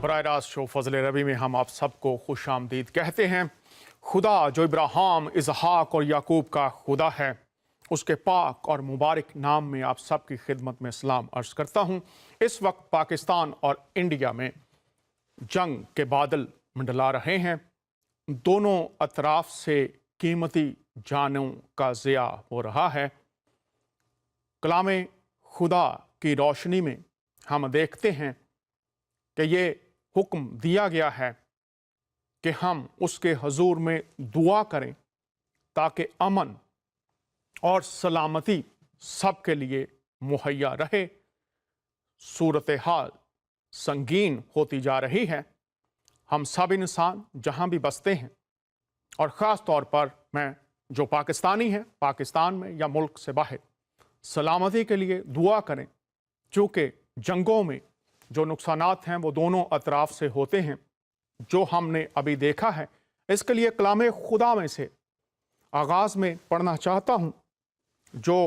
बराह रास्त शो फजल रबी में हम आप सबको खुश आमदीद कहते हैं। खुदा जो इब्राहिम, इसहाक और याकूब का खुदा है, उसके पाक और मुबारक नाम में आप सबकी खिदमत में सलाम अर्ज़ करता हूँ। इस वक्त पाकिस्तान और इंडिया में जंग के बादल मंडला रहे हैं। दोनों अतराफ से कीमती जानों का ज़िया हो रहा है। कलाम खुदा की रोशनी में हम देखते हैं कि ये हुक्म दिया गया है कि हम उसके हजूर में दुआ करें ताकि अमन और सलामती सबके लिए मुहैया रहे। सूरत हाल संगीन होती जा रही है। हम सब इंसान जहाँ भी बसते हैं, और ख़ास तौर पर मैं जो पाकिस्तानी है, पाकिस्तान में या मुल्क से बाहर, सलामती के लिए दुआ करें, चूँकि जंगों में जो नुकसानात हैं वो दोनों अतराफ से होते हैं, जो हमने अभी देखा है। इसके लिए कलाम खुदा में से आगाज़ में पढ़ना चाहता हूँ, जो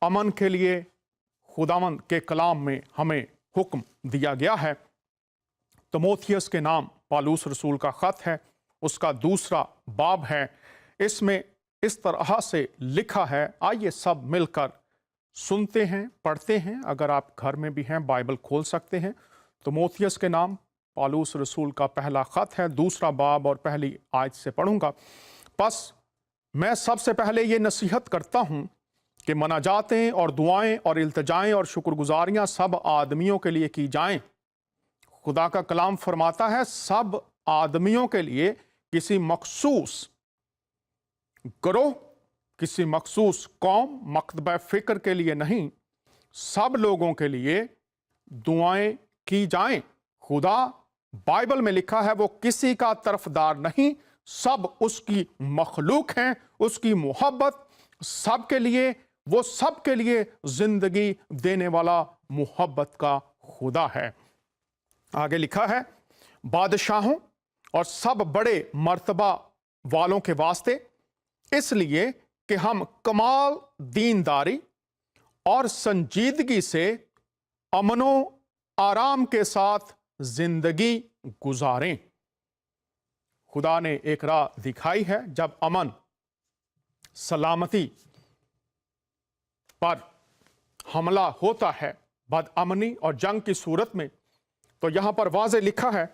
अमन के लिए खुदावंद के कलाम में हमें हुक्म दिया गया है। तिमोथियस के नाम पालूस रसूल का ख़त है, उसका दूसरा बाब है। इसमें इस तरह से लिखा है, आइए सब मिलकर सुनते हैं, पढ़ते हैं। अगर आप घर में भी हैं, बाइबल खोल सकते हैं। तिमोथियस के नाम पालूस रसूल का पहला ख़त है, दूसरा बाब और पहली आयत से पढ़ूंगा। बस मैं सबसे पहले ये नसीहत करता हूँ कि मनाजातें और दुआएं और इल्तिजाएं और शुक्रगुजारियाँ सब आदमियों के लिए की जाएं। खुदा का कलाम फरमाता है, सब आदमियों के लिए, किसी मखसूस ग्रोह, किसी मखसूस कौम, मकतबा फ़िक्र के लिए नहीं, सब लोगों के लिए दुआएं की जाएं। खुदा बाइबल में लिखा है, वो किसी का तरफदार नहीं, सब उसकी मखलूक हैं, उसकी मोहब्बत सब के लिए, वो सब के लिए जिंदगी देने वाला मोहब्बत का खुदा है। आगे लिखा है, बादशाहों और सब बड़े मर्तबा वालों के वास्ते, इसलिए कि हम कमाल दीनदारी और संजीदगी से अमनो आराम के साथ जिंदगी गुजारें। खुदा ने एक राह दिखाई है। जब अमन सलामती पर हमला होता है, बदअमनी और जंग की सूरत में, तो यहां पर वाज़े लिखा है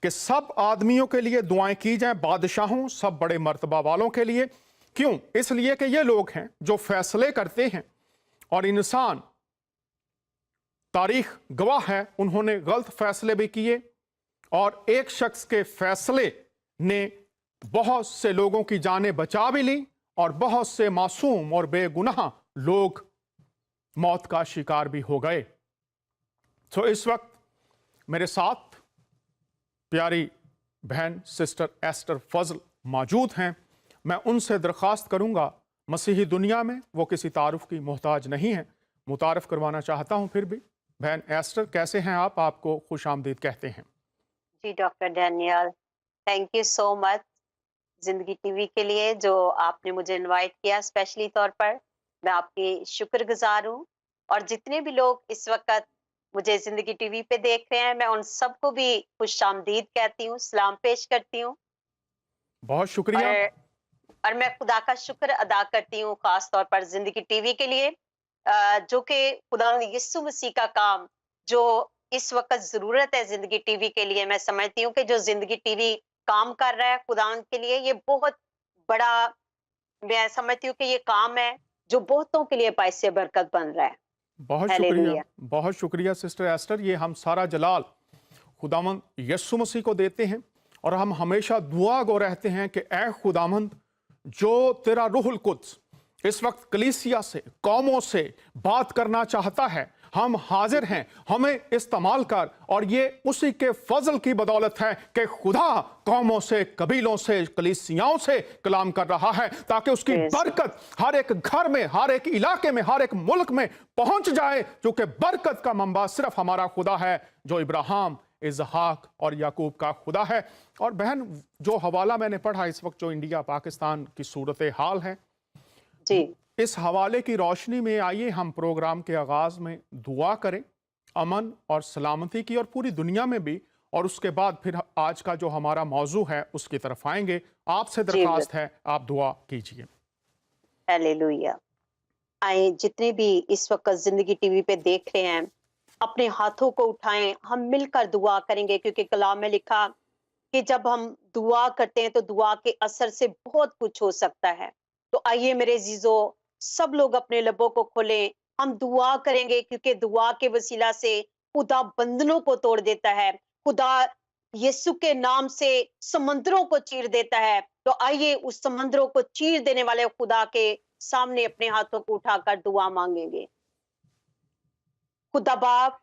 कि सब आदमियों के लिए दुआएं की जाएं, बादशाहों, सब बड़े मर्तबा वालों के लिए। क्यों? इसलिए कि ये लोग हैं जो फैसले करते हैं, और इंसान, तारीख गवाह है, उन्होंने गलत फैसले भी किए, और एक शख्स के फैसले ने बहुत से लोगों की जानें बचा भी ली, और बहुत से मासूम और बेगुनाह लोग मौत का शिकार भी हो गए। तो इस वक्त मेरे साथ प्यारी बहन सिस्टर एस्टर फजल मौजूद हैं। मैं उनसे दरख्वास्त करूंगा, मसीही दुनिया में वो किसी तारुफ की मोहताज नहीं है, मुतारफ़ करवाना चाहता हूं। फिर भी बहन एस्टर, कैसे हैं आप? आपको खुश आमदीद कहते हैं। जी doctor Daniel, thank you so much Zindagi TV के लिए जो आपने मुझे इनवाइट किया। स्पेशली तौर पर मैं आपकी शुक्रगुजार हूँ, और जितने भी लोग इस वक्त मुझे जिंदगी टीवी पे देख रहे हैं, मैं उन सबको भी खुश आमदीद कहती हूँ, सलाम पेश करती हूँ। बहुत शुक्रिया। और मैं खुदा का शुक्र अदा करती हूँ खास तौर पर जिंदगी टीवी के लिए, जो कि खुदा यीशु मसीह का काम जो इस वक्त जरूरत है जिंदगी टीवी के लिए। मैं समझती हूँ कि जो जिंदगी टीवी काम कर रहा है खुदा के लिए, ये बहुत बड़ा, मैं समझती हूँ कि ये काम है जो बहुतों के लिए बाइस बरकत बन रहा है। बहुत शुक्रिया, बहुत शुक्रिया सिस्टर एस्टर। ये हम सारा जलाल खुदावंद यीशु मसीह को देते हैं, और हम हमेशा दुआ गो रहते हैं कि ऐ खुदावंद, जो तेरा रूहुल कुद्स इस वक्त कलीसिया से, कौमों से बात करना चाहता है, हम हाजिर हैं, हमें इस्तेमाल कर। और ये उसी के फजल की बदौलत है कि खुदा कौमों से, कबीलों से, कलीसियाओं से कलाम कर रहा है, ताकि उसकी बरकत हर एक घर में, हर एक इलाके में, हर एक मुल्क में पहुंच जाए। क्योंकि बरकत का मंबा सिर्फ हमारा खुदा है, जो इब्राहिम, इसहाक और याकूब का खुदा है। और बहन, जो हवाला मैंने पढ़ा इस वक्त, जो इंडिया पाकिस्तान की सूरत हाल है जी, इस हवाले की रोशनी में आइए हम प्रोग्राम के आगाज में दुआ करें अमन और सलामती की, और पूरी दुनिया में भी और उसके बाद फिर आज का जो हमारा मौजू है उसकी तरफ आएंगे। आपसे जी दरख्वास्त है आप दुआ कीजिए। हालेलुया। आए जितने भी इस वक्त जिंदगी टीवी पे देख रहे हैं, अपने हाथों को उठाएं, हम मिलकर दुआ करेंगे, क्योंकि कलाम में लिखा कि जब हम दुआ करते हैं तो दुआ के असर से बहुत कुछ हो सकता है। तो आइए मेरे जीजो, सब लोग अपने लबों को खोलें, हम दुआ करेंगे, क्योंकि दुआ के वसीला से खुदा बंधनों को तोड़ देता है। खुदा यीशु के नाम से समंदरों को चीर देता है। तो आइए उस समंदरों को चीर देने वाले खुदा के सामने अपने हाथों को उठाकर दुआ मांगेंगे। खुदा बाप,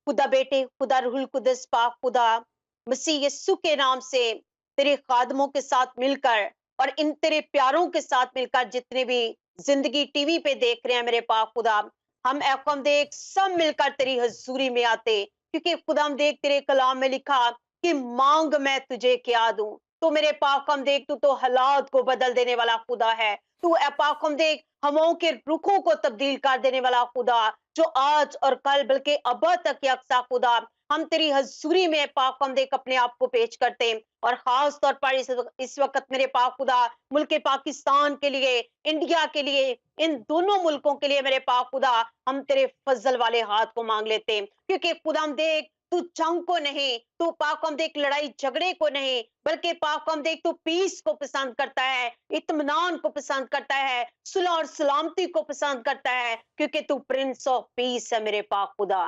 खुदा बेटे, खुदा रूहुल कुद्दस, पाक खुदा, मसीह यीशु के नाम से तेरे खादमों के साथ मिलकर और इन तेरे प्यारों के साथ मिलकर जितने भी जिंदगी टीवी पे देख रहे हैं मेरे पाक खुदा, हम एफएम देख सब मिलकर तेरी हजूरी में आते, क्योंकि खुदा हम देख तेरे कलाम में लिखा कि मांग मैं तुझे क्या दूं। तो मेरे पाक हम देख तू तो हालात को बदल देने वाला खुदा है। तू ए पाक हम देख हवाओं के रुखों को तब्दील कर देने वाला खुदा, जो आज और कल बल्कि अब तक यकसा खुदा, हम तेरी हजूरी में पाक हम देख अपने आप को पेश करते हैं। और खास तौर पर इस वक्त मेरे पाक खुदा मुल्क पाकिस्तान के लिए, इंडिया के लिए, इन दोनों मुल्कों के लिए मेरे पाक खुदा हम तेरे फजल वाले हाथ को मांग लेते हैं, क्योंकि खुदा हम देख तू जंग को नहीं, तू पाक हम देख लड़ाई झगड़े को नहीं, बल्कि पाक हम देख तू पीस को पसंद करता है, इत्मीनान को पसंद करता है, सुलह और सलामती को पसंद करता है, क्योंकि तू प्रिंस ऑफ पीस है मेरे पाक खुदा।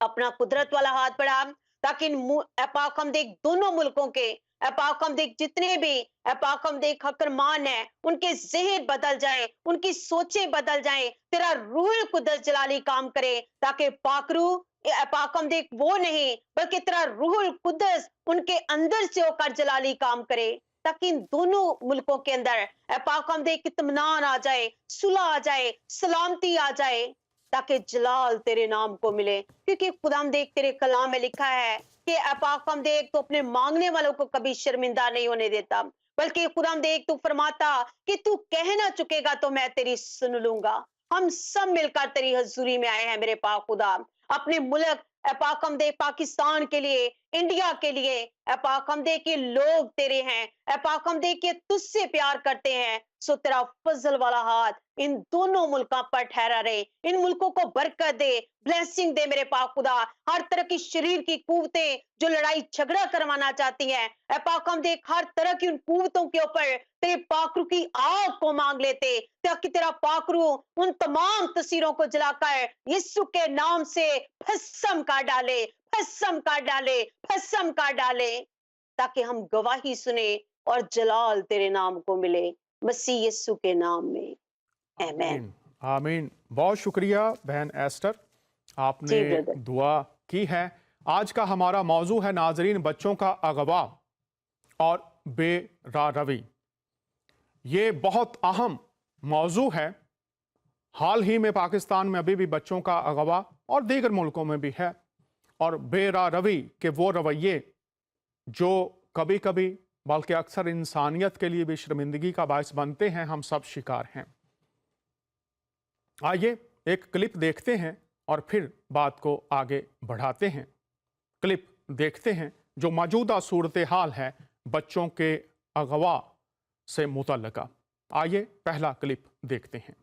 अपना कुदरत वाला हाथ बढ़ा, ताकि पाक हम देख दोनों मुल्कों के पाक हम देख जितने भी पाक हम देख हकरमान है, उनके ज़हन बदल जाए, उनकी सोचें बदल जाए, तेरा रूह कुदस जलाली काम करे, ताकि पाकरू पाक हम देख वो नहीं बल्कि तेरा रूह कुदस उनके अंदर से होकर जलाली काम करे, ताकि इन दोनों मुल्कों के अंदर पाक हम देख इत्मीनान आ जाए, सुलह आ जाए, सलामती आ जाए, ताकि जलाल तेरे नाम को मिले। क्योंकि खुदा हम देख तेरे कलाम में लिखा है कि पाक हम देख तो अपने मांगने वालों को कभी शर्मिंदा नहीं होने देता, बल्कि खुदा हम देख तू फरमाता कि तू कह ना चुकेगा तो मैं तेरी सुन लूंगा। हम सब मिलकर तेरी हजूरी में आए हैं मेरे पाक खुदा, अपने मुल्क पाक हम देख पाकिस्तान के लिए, इंडिया के लिए पाक हम देख के लोग तेरे हैं, पाक हम देख के तुझसे प्यार करते हैं। सो तेरा फजल वाला हाथ इन दोनों मुल्कों पर ठहरा रहे, इन मुल्कों को बरकत दे, ब्लेसिंग दे मेरे पाक खुदा। हर तरह की शरीर की कुव्वतें जो लड़ाई झगड़ा करवाना चाहती हैं, पाक हम देख हर तरह की उन कुव्वतों के ऊपर तेरे पाकरू की आग को मांग लेते, ताकि तेरा पाकरू उन तमाम तस्वीरों को जलाकर यीशु के नाम से भस्म कर डाले, भस्म कर डाले, भस्म कर डाले, ताकि हम गवाही सुने और जलाल तेरे नाम को मिले, मसीह यीशु के नाम में, आमीन। आमीन। बहुत शुक्रिया बहन एस्टर, आपने दुआ की है। आज का हमारा मौजू है नाजरीन, बच्चों का अगवा और बेरारवी। ये बहुत अहम मौजू है। हाल ही में पाकिस्तान में अभी भी बच्चों का अगवा और दीगर मुल्कों में भी है, और बेरारवी के वो रवैये जो कभी कभी बल्कि अक्सर इंसानियत के लिए भी शर्मिंदगी का बायस बनते हैं, हम सब शिकार हैं। आइए एक क्लिप देखते हैं और फिर बात को आगे बढ़ाते हैं। क्लिप देखते हैं जो मौजूदा सूरत हाल है बच्चों के अगवा से मुतल्लिका। आइए पहला क्लिप देखते हैं।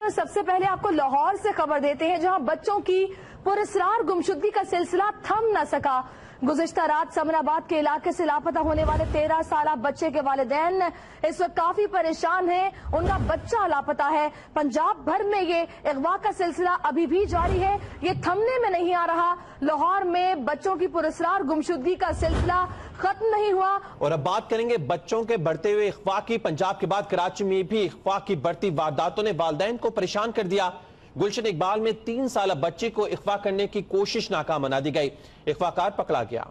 सबसे पहले आपको लाहौर से खबर देते हैं, जहां बच्चों की पुरस्रार गुमशुदगी का सिलसिला थम न सका। गुज़िश्ता रात समराबाद के इलाके से लापता होने वाले 13 साला बच्चे के वालिदैन इस वक्त काफी परेशान हैं। उनका बच्चा लापता है। पंजाब भर में ये अगवा का सिलसिला अभी भी जारी है, ये थमने में नहीं आ रहा। लाहौर में बच्चों की पुरस्रार गुमशुदगी का सिलसिला खत्म नहीं हुआ। और अब बात करेंगे बच्चों के बढ़ते हुए अगवा की। पंजाब के बाद कराची में भी अगवा की बढ़ती वारदातों ने वालिदैन को परेशान कर दिया। गुलशन इकबाल में 3 साल बच्चे को अगवा करने की कोशिश नाकाम बना दी गई। अगवाकार पकड़ा गया।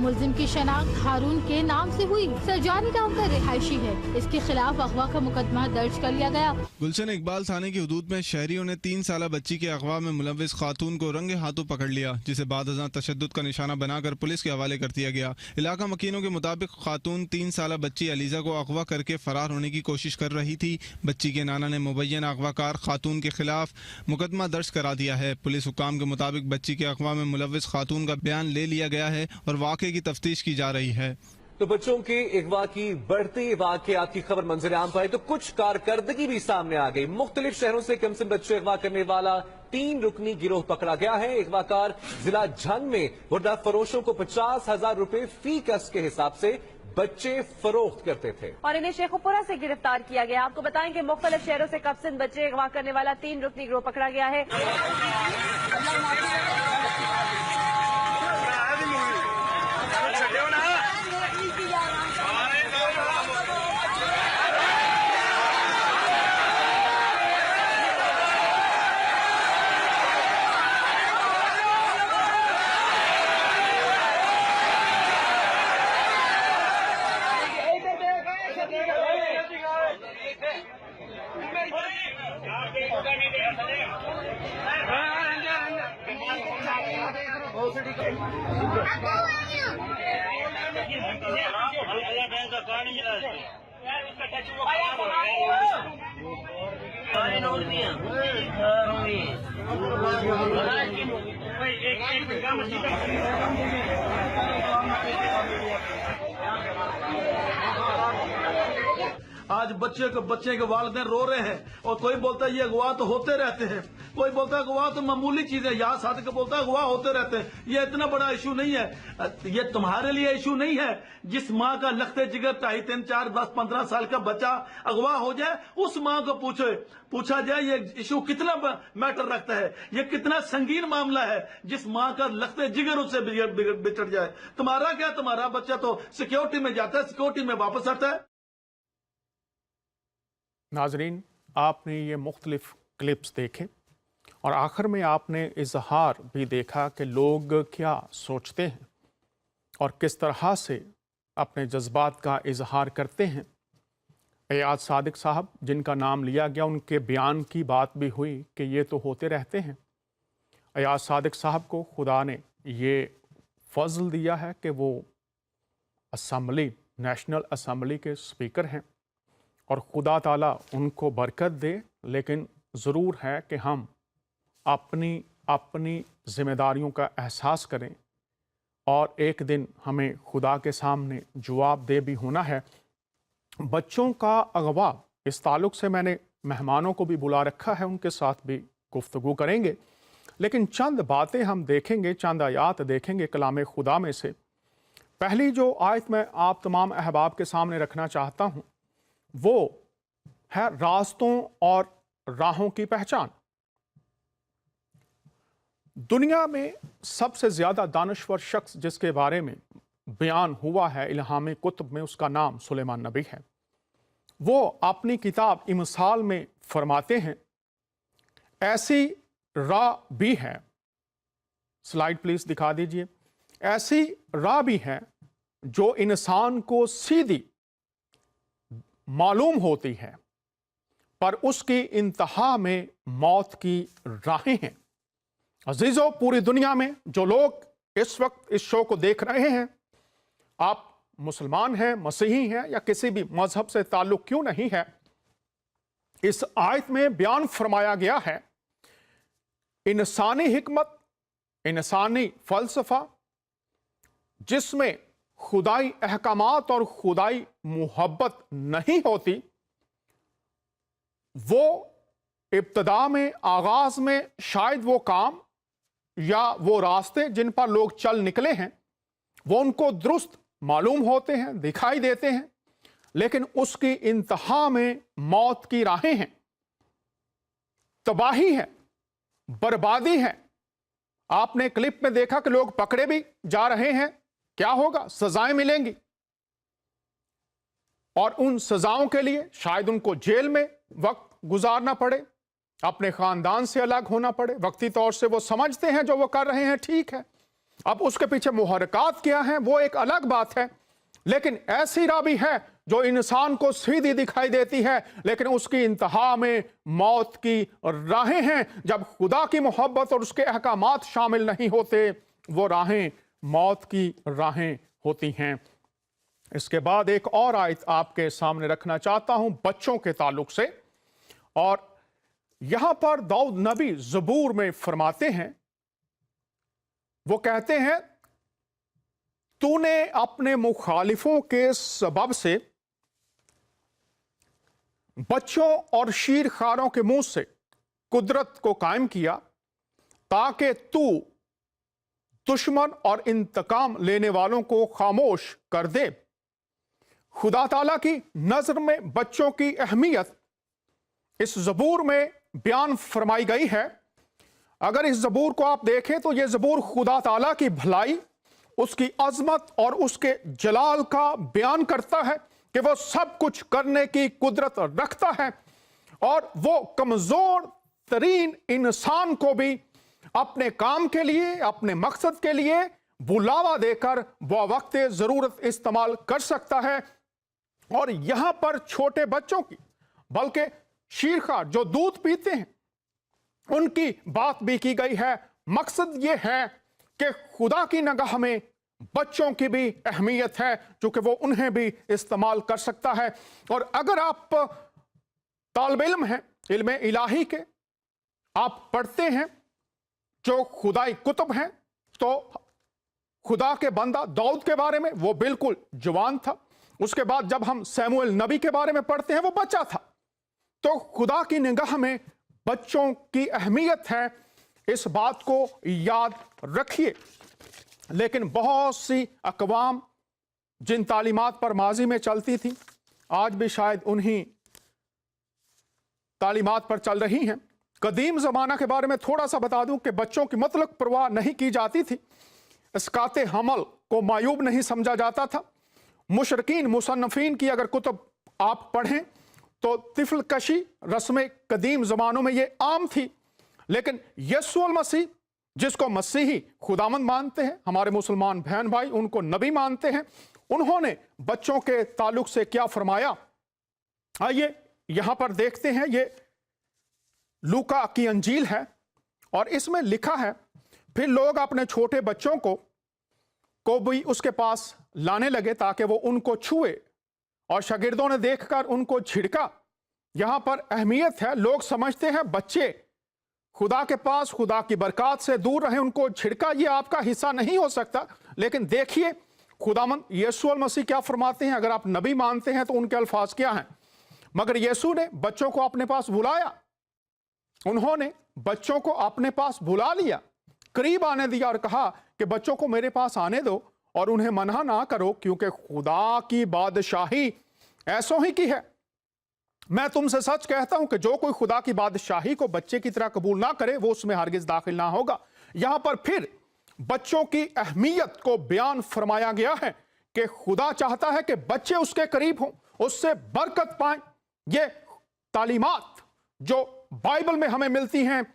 मुलजिम की शनाख्त हारून के नाम से हुई। सरजानी नाम का रिहायशी है। इसके खिलाफ अगवा का मुकदमा दर्ज कर लिया गया। गुलशन इकबाल थाने की हदूद में शहरियों ने 3 साला बच्ची के अगवा में मुलव्विस खातून को रंगे हाथों पकड़ लिया, जिसे बाद अज़ां तशद्दुद का निशाना बनाकर पुलिस के हवाले कर दिया गया। इलाका मकीनों के मुताबिक खातून 3 साला बच्ची अलीजा को अगवा करके फरार होने की कोशिश कर रही थी। बच्ची के नाना ने मुबैयन अगवाकार खातून के खिलाफ मुकदमा दर्ज करा दिया है। पुलिस हुकाम के मुताबिक बच्ची के अगवा में मुलव्विस खातून का बयान ले लिया गया है और वाक़े की तफ्तीश की जा रही है। तो बच्चों के अगवा की बढ़ती वाकयात की खबर मंजर आम पर आई तो कुछ कारकर्दगी भी सामने आ गई। मुख्तलिफ शहरों से कम से बच्चे अगवा करने वाला 3 रुकनी गिरोह पकड़ा गया है। अगवाकार जिला झंग में गुर्दा फरोशों को 50,000 रुपए फी कस के हिसाब से बच्चे फरोख्त करते थे और इन्हें शेखुपुरा से गिरफ्तार किया गया। आपको बताएं कि मुख्तलिफ शहरों से कब्ज़ बच्चे अगवा करने वाला 3 रुकनी गिरोह पकड़ा गया है। आज बच्चे के वालिदैन रो रहे हैं और कोई बोलता है ये अगवा तो होते रहते हैं, कोई बोलता है अगवा तो मामूली चीज है, यहाँ साथ के बोलता है अगवा होते रहते हैं, ये इतना बड़ा इशू नहीं है। ये तुम्हारे लिए इशू नहीं है। जिस माँ का लखते जिगर 2.5, 3, 4, 10, 15 साल का बच्चा अगवा हो जाए, उस माँ को पूछा जाए ये इशू कितना मैटर रखता है, ये कितना संगीन मामला है। जिस माँ का लखते जिगर उससे बिछड़ जाए, तुम्हारा क्या, तुम्हारा बच्चा तो सिक्योरिटी में जाता है, सिक्योरिटी में वापस आता है। नाजरीन, आपने ये मुख्तलिफ क्लिप्स देखे और आखिर में आपने इजहार भी देखा कि लोग क्या सोचते हैं और किस तरह से अपने जज्बात का इजहार करते हैं। एयाज सादिक साहब, जिनका नाम लिया गया, उनके बयान की बात भी हुई कि ये तो होते रहते हैं। एयाज सादिक साहब को खुदा ने ये फजल दिया है कि वो असम्बली, नेशनल असम्बली के स्पीकर हैं और खुदा ताला उनको बरकत दे। लेकिन ज़रूर है कि हम अपनी ज़िम्मेदारियों का एहसास करें और एक दिन हमें खुदा के सामने जवाबदेह भी होना है। बच्चों का अगवा, इस ताल्लुक़ से मैंने मेहमानों को भी बुला रखा है, उनके साथ भी गुफ्तगू करेंगे। लेकिन चंद बातें हम देखेंगे, चंद आयात देखेंगे कलाम खुदा में से। पहली जो आयत मैं आप तमाम अहबाब के सामने रखना चाहता हूँ वो है रास्तों और राहों की पहचान। दुनिया में सबसे ज़्यादा दानश्वर शख्स जिसके बारे में बयान हुआ है इल्हाम कुतुब में, उसका नाम सुलेमान नबी है। वो अपनी किताब इमसाल में फरमाते हैं, ऐसी राह भी है, स्लाइड प्लीज दिखा दीजिए, ऐसी राह भी है जो इंसान को सीधी मालूम होती है पर उसकी इंतहा में मौत की राहें हैं। अजीजों, पूरी दुनिया में जो लोग इस वक्त इस शो को देख रहे हैं, आप मुसलमान हैं, मसीही हैं या किसी भी मजहब से ताल्लुक क्यों नहीं है, इस आयत में बयान फरमाया गया है इंसानी हिकमत, इंसानी फलसफा जिसमें खुदाई अहकामात और खुदाई मोहब्बत नहीं होती, वो इब्तदा में, आगाज में शायद वो काम या वो रास्ते जिन पर लोग चल निकले हैं वो उनको दुरुस्त मालूम होते हैं, दिखाई देते हैं, लेकिन उसकी इंतहा में मौत की राहें हैं, तबाही है, बर्बादी है। आपने क्लिप में देखा कि लोग पकड़े भी जा रहे हैं, क्या होगा, सजाएं मिलेंगी और उन सजाओं के लिए शायद उनको जेल में वक्त गुजारना पड़े, अपने खानदान से अलग होना पड़े। वक्ती तौर से वो समझते हैं जो वो कर रहे हैं ठीक है, अब उसके पीछे मुहर्रिकात क्या हैं वो एक अलग बात है, लेकिन ऐसी राह भी है जो इंसान को सीधी दिखाई देती है, लेकिन उसकी इंतहा में मौत की राहें हैं। जब खुदा की मोहब्बत और उसके अहकामात शामिल नहीं होते, वो राहें मौत की राहें होती हैं। इसके बाद एक और आयत आपके सामने रखना चाहता हूं बच्चों के ताल्लुक से, और यहां पर दाऊद नबी ज़बूर में फरमाते हैं, वो कहते हैं, तूने अपने मुखालिफों के सबब से बच्चों और शीरखारों के मुंह से कुदरत को कायम किया, ताकि तू दुश्मन और इंतकाम लेने वालों को खामोश कर दे। खुदा ताला की नजर में बच्चों की अहमियत इस ज़बूर में बयान फरमाई गई है। अगर इस ज़बूर को आप देखें तो यह ज़बूर खुदा ताला की भलाई, उसकी अजमत और उसके जलाल का बयान करता है कि वो सब कुछ करने की कुदरत रखता है, और वो कमजोर तरीन इंसान को भी अपने काम के लिए, अपने मकसद के लिए बुलावा देकर वो वक्त जरूरत इस्तेमाल कर सकता है। और यहां पर छोटे बच्चों की, बल्कि शीरखार जो दूध पीते हैं, उनकी बात भी की गई है। मकसद ये है कि खुदा की निगाह में बच्चों की भी अहमियत है, क्योंकि वो उन्हें भी इस्तेमाल कर सकता है। और अगर आप तालिब इल्म हैं, इल्म इलाही के, आप पढ़ते हैं जो खुदाई कुतुब हैं, तो खुदा के बंदा दाऊद के बारे में वो बिल्कुल जवान था। उसके बाद जब हम सैमुएल नबी के बारे में पढ़ते हैं, वो बच्चा था। तो खुदा की निगाह में बच्चों की अहमियत है, इस बात को याद रखिए। लेकिन बहुत सी अक़वाम जिन तालीमात पर माजी में चलती थी, आज भी शायद उन्हीं तालीमात पर चल रही हैं। कदीम ज़माना के बारे में थोड़ा सा बता दूं कि बच्चों की मुतलक परवाह नहीं की जाती थी। इसकाते हमल को मायूब नहीं समझा जाता था। मुशरकीन मुसन्नफीन की अगर कुतुब आप पढ़ें तो तिफल कशी रस्म कदीम ज़मानों में ये आम थी। लेकिन यीशु मसीह, जिसको मसीही खुदामंद मानते हैं, हमारे मुसलमान बहन भाई उनको नबी मानते हैं, उन्होंने बच्चों के ताल्लुक से क्या फरमाया, आइए यहां पर देखते हैं। ये लूका की अंजील है और इसमें लिखा है, फिर लोग अपने छोटे बच्चों को भी उसके पास लाने लगे ताकि वो उनको छुए, और शागिर्दों ने देखकर उनको झिड़का। यहां पर अहमियत है, लोग समझते हैं बच्चे खुदा के पास खुदा की बरकत से दूर रहे, उनको झिड़का ये आपका हिस्सा नहीं हो सकता। लेकिन देखिए खुदामंद यीशु मसीह क्या फरमाते हैं। अगर आप नबी मानते हैं तो उनके अल्फाज क्या हैं, मगर यीशु ने बच्चों को अपने पास बुलाया, उन्होंने बच्चों को अपने पास बुला लिया, करीब आने दिया और कहा कि बच्चों को मेरे पास आने दो और उन्हें मना ना करो, क्योंकि खुदा की बादशाही ऐसों ही की है। मैं तुमसे सच कहता हूं कि जो कोई खुदा की बादशाही को बच्चे की तरह कबूल ना करे, वो उसमें हरगिज दाखिल ना होगा। यहां पर फिर बच्चों की अहमियत को बयान फरमाया गया है कि खुदा चाहता है कि बच्चे उसके करीब हों, उससे बरकत पाएं। ये तालीमात जो बाइबल में हमें मिलती हैं,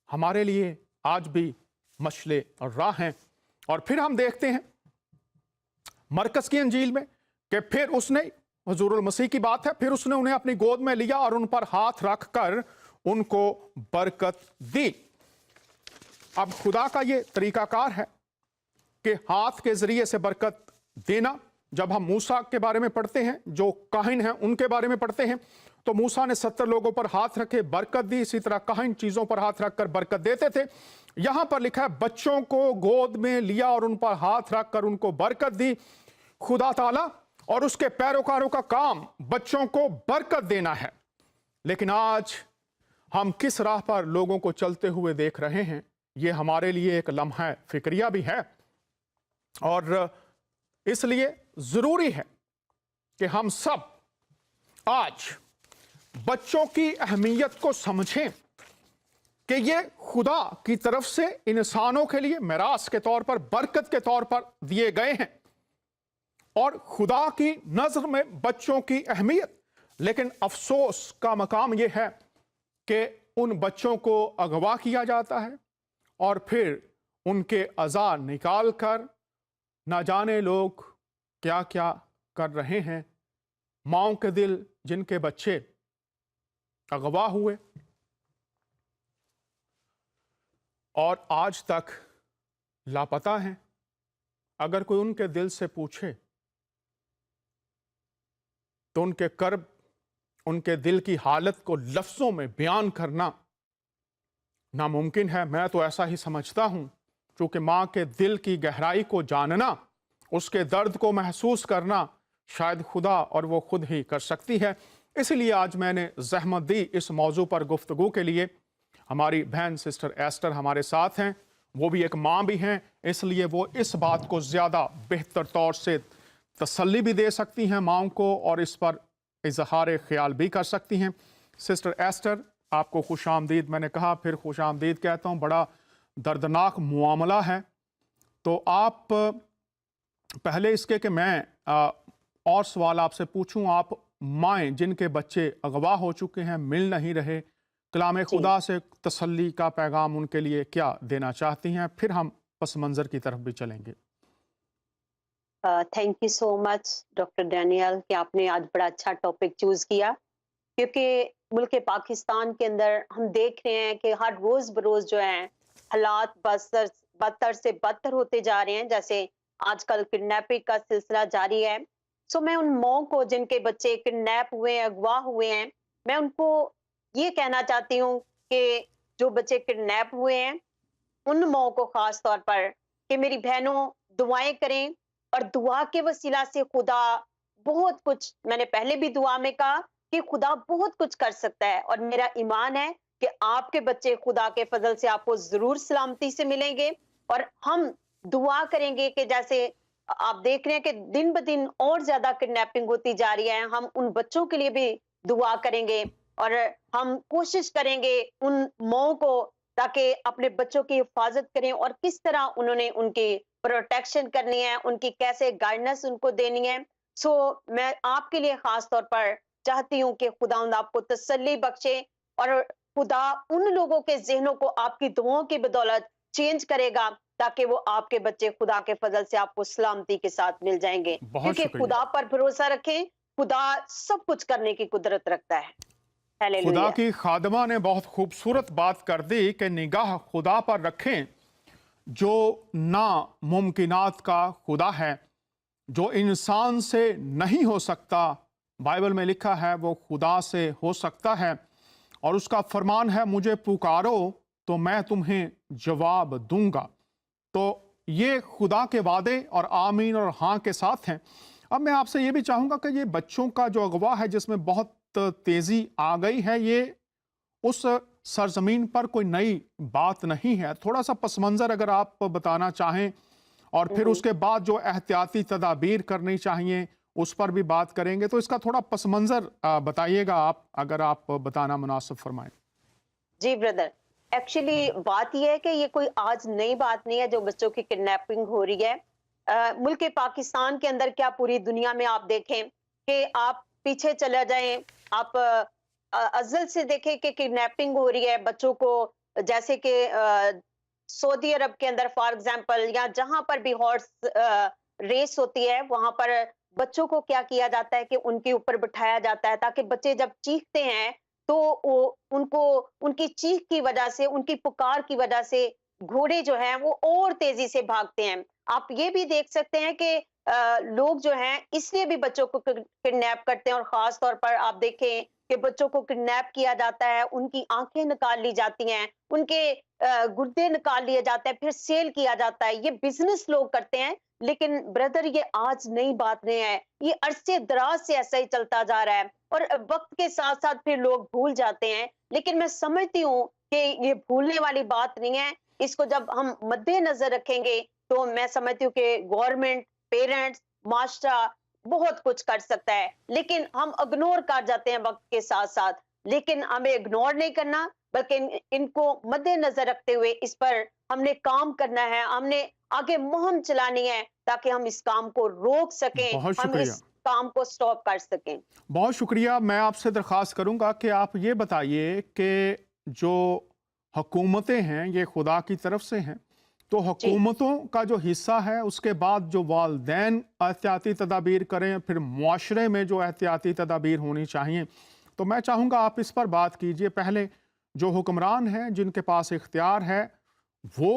हमारे लिए आज भी मशले राह हैं। और फिर हम देखते हैं मरकस की अंजील में कि फिर उसने, हुजूरुल मसीह की बात है, फिर उसने उन्हें अपनी गोद में लिया और उन पर हाथ रखकर उनको बरकत दी। अब खुदा का ये तरीकाकार है कि हाथ के जरिए से बरकत देना। जब हम मूसा के बारे में पढ़ते हैं, जो काहिन हैं उनके बारे में पढ़ते हैं, तो मूसा ने 70 लोगों पर हाथ रखे, बरकत दी। इसी तरह काहिन चीजों पर हाथ रखकर बरकत देते थे। यहां पर लिखा है बच्चों को गोद में लिया और उन पर हाथ रखकर उनको बरकत दी। खुदा ताला और उसके पैरोकारों का काम बच्चों को बरकत देना है। लेकिन आज हम किस राह पर लोगों को चलते हुए देख रहे हैं, ये हमारे लिए एक लम्हा फिक्रिया भी है। और इसलिए जरूरी है कि हम सब आज बच्चों की अहमियत को समझें कि ये खुदा की तरफ से इंसानों के लिए मिरास के तौर पर, बरकत के तौर पर दिए गए हैं। और खुदा की नजर में बच्चों की अहमियत, लेकिन अफसोस का मकाम यह है कि उन बच्चों को अगवा किया जाता है और फिर उनके अज़ा निकाल कर ना जाने लोग क्या क्या कर रहे हैं। माओं के दिल जिनके बच्चे अगवा हुए और आज तक लापता हैं, अगर कोई उनके दिल से पूछे तो उनके कर्ब, उनके दिल की हालत को लफ्ज़ों में बयान करना नामुमकिन है। मैं तो ऐसा ही समझता हूँ, क्योंकि माँ के दिल की गहराई को जानना, उसके दर्द को महसूस करना शायद खुदा और वो खुद ही कर सकती है। इसलिए आज मैंने ज़हमत दी इस मौजू पर गुफ्तगू के लिए। हमारी बहन सिस्टर एस्टर हमारे साथ हैं, वो भी एक माँ भी हैं, इसलिए वो इस बात को ज़्यादा बेहतर तौर से तसल्ली भी दे सकती हैं माओं को, और इस पर इजहार ख्याल भी कर सकती हैं। सिस्टर एस्टर, आपको खुश आमदीद। मैंने कहा फिर खुश आमदीद कहता हूँ, बड़ा दर्दनाक मामला है। तो आप पहले इसके कि मैं और सवाल आपसे पूछूं, आप माएँ जिनके बच्चे अगवा हो चुके हैं, मिल नहीं रहे, कलाम खुदा से तसल्ली का पैगाम उनके लिए क्या देना चाहती हैं? फिर हम पस मंज़र की तरफ भी चलेंगे। Thank you so much doctor Daniel कि आपने आज बड़ा अच्छा टॉपिक चूज किया, क्योंकि मुल्क पाकिस्तान के अंदर हम देख रहे हैं कि हर रोज बरोज जो है हालात बदतर से बदतर होते जा रहे हैं। जैसे आजकल किडनैपिंग का सिलसिला जारी है। सो मैं उन माओं को जिनके बच्चे किडनैप हुए हैं, अगवा हुए हैं, मैं उनको ये कहना चाहती हूँ कि जो बच्चे किडनैप हुए हैं उन माओं को खास तौर पर कि मेरी बहनों दुआएं करें, और दुआ के वसीला से खुदा बहुत कुछ, मैंने पहले भी दुआ में कहा कि खुदा बहुत कुछ कर सकता है, और मेरा ईमान है कि आपके बच्चे खुदा के फजल से आपको जरूर सलामती से मिलेंगे। और हम दुआ करेंगे कि जैसे आप देख रहे हैं कि दिन ब दिन और ज्यादा किडनैपिंग होती जा रही है, हम उन बच्चों के लिए भी दुआ करेंगे, और हम कोशिश करेंगे उन माओं को, ताकि अपने बच्चों की हिफाजत करें, और किस तरह उन्होंने उनकी प्रोटेक्शन करनी है, उनकी कैसे गाइडेंस उनको देनी है। सो मैं आपके लिए खास तौर पर चाहती हूँ कि खुदावंद आपको तसल्ली बख्शे, और खुदा उन लोगों के ज़हनों को आपकी दुआओं की बदौलत चेंज करेगा, ताकि वो आपके बच्चे खुदा के फजल से आपको सलामती के साथ मिल जाएंगे। क्योंकि खुदा पर भरोसा रखें, खुदा सब कुछ करने की कुदरत रखता है। खुदा की खादमा ने बहुत खूबसूरत बात कर दी कि निगाह खुदा पर रखें, जो नामुमकिनात का खुदा है, जो इंसान से नहीं हो सकता। बाइबल में लिखा है वो खुदा से हो सकता है, और उसका फरमान है मुझे पुकारो तो मैं तुम्हें जवाब दूंगा। तो ये खुदा के वादे और आमीन और हाँ के साथ हैं। अब मैं आपसे ये भी चाहूँगा कि ये बच्चों का जो अगवा है, जिसमें बहुत तेज़ी आ गई है, ये उस सरजमीन पर कोई नई बात नहीं है। थोड़ा सा पस मंज़र अगर आप बताना चाहें, और फिर उसके बाद जो एहतियाती तदाबीर करनी चाहिए उस पर भी बात करेंगे। तो इसका थोड़ा पस मंज़र बताइएगा आप, अगर आप बताना मुनासिब फरमाएं। जी ब्रदर, एक्चुअली बात यह है कि ये कोई आज नई बात नहीं है जो बच्चों की किडनैपिंग हो रही है। मुल्क पाकिस्तान के अंदर क्या पूरी दुनिया में आप देखें कि आप पीछे चला जाएं, आप अज़ल से देखें कि किडनैपिंग हो रही है बच्चों को। जैसे कि सऊदी अरब के अंदर फॉर एग्जांपल, या जहां पर भी हॉर्स रेस होती है, वहां पर बच्चों को क्या किया जाता है कि उनके ऊपर बिठाया जाता है, ताकि बच्चे जब चीखते हैं तो उनको उनकी चीख की वजह से, उनकी पुकार की वजह से घोड़े जो हैं वो और तेजी से भागते हैं। आप ये भी देख सकते हैं कि लोग जो हैं इसलिए भी बच्चों को किडनैप करते हैं, और खास तौर पर आप देखें कि बच्चों को किडनैप किया जाता है, उनकी आंखें निकाल ली जाती हैं, उनके गुर्दे निकाल लिए जाते हैं, फिर सेल किया जाता है। ये बिजनेस लोग करते हैं। लेकिन ब्रदर, ये आज नई बात नहीं है, ये अरसे दराज से ऐसा ही चलता जा रहा है, और वक्त के साथ साथ फिर लोग भूल जाते हैं। लेकिन मैं समझती हूँ कि ये भूलने वाली बात नहीं है। इसको जब हम मद्देनजर रखेंगे तो मैं समझती हूँ कि गवर्नमेंट, पेरेंट्स, मास्टरा बहुत कुछ कर सकता है, लेकिन हम इग्नोर कर जाते हैं वक्त के साथ साथ। लेकिन हमें इग्नोर नहीं करना, बल्कि इनको मद्देनजर रखते हुए इस पर हमने काम करना है, हमने आगे मुहिम चलानी है, ताकि हम इस काम को रोक सकें, हम इस काम को स्टॉप कर सकें। बहुत शुक्रिया। मैं आपसे दरख्वास्त करूंगा कि आप ये बताइए कि जो हुकूमतें हैं ये खुदा की तरफ से हैं, तो हुकूमतों का जो हिस्सा है उसके बाद जो वालिदैन एहतियाती तदाबीर करें, फिर मुआशरे में जो एहतियाती तदाबीर होनी चाहिए, तो मैं चाहूँगा आप इस पर बात कीजिए। पहले जो हुक्मरान हैं जिनके पास इख्तियार है वो,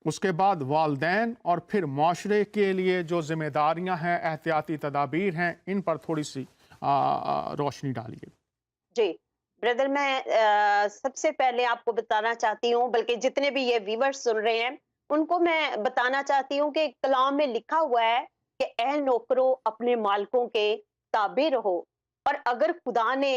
उसके बाद वालिदैन, और फिर मुआशरे के लिए जो जिम्मेदारियां हैं, एहतियाती तदाबीर हैं, इन पर थोड़ी सी रोशनी डालिए। जी ब्रदर, मैं सबसे पहले आपको बताना चाहती हूँ, बल्कि जितने भी ये व्यूअर्स सुन रहे हैं उनको मैं बताना चाहती हूँ कि कलाम में लिखा हुआ है कि ए नौकरों अपने मालिकों के ताबे रहो। और अगर खुदा ने,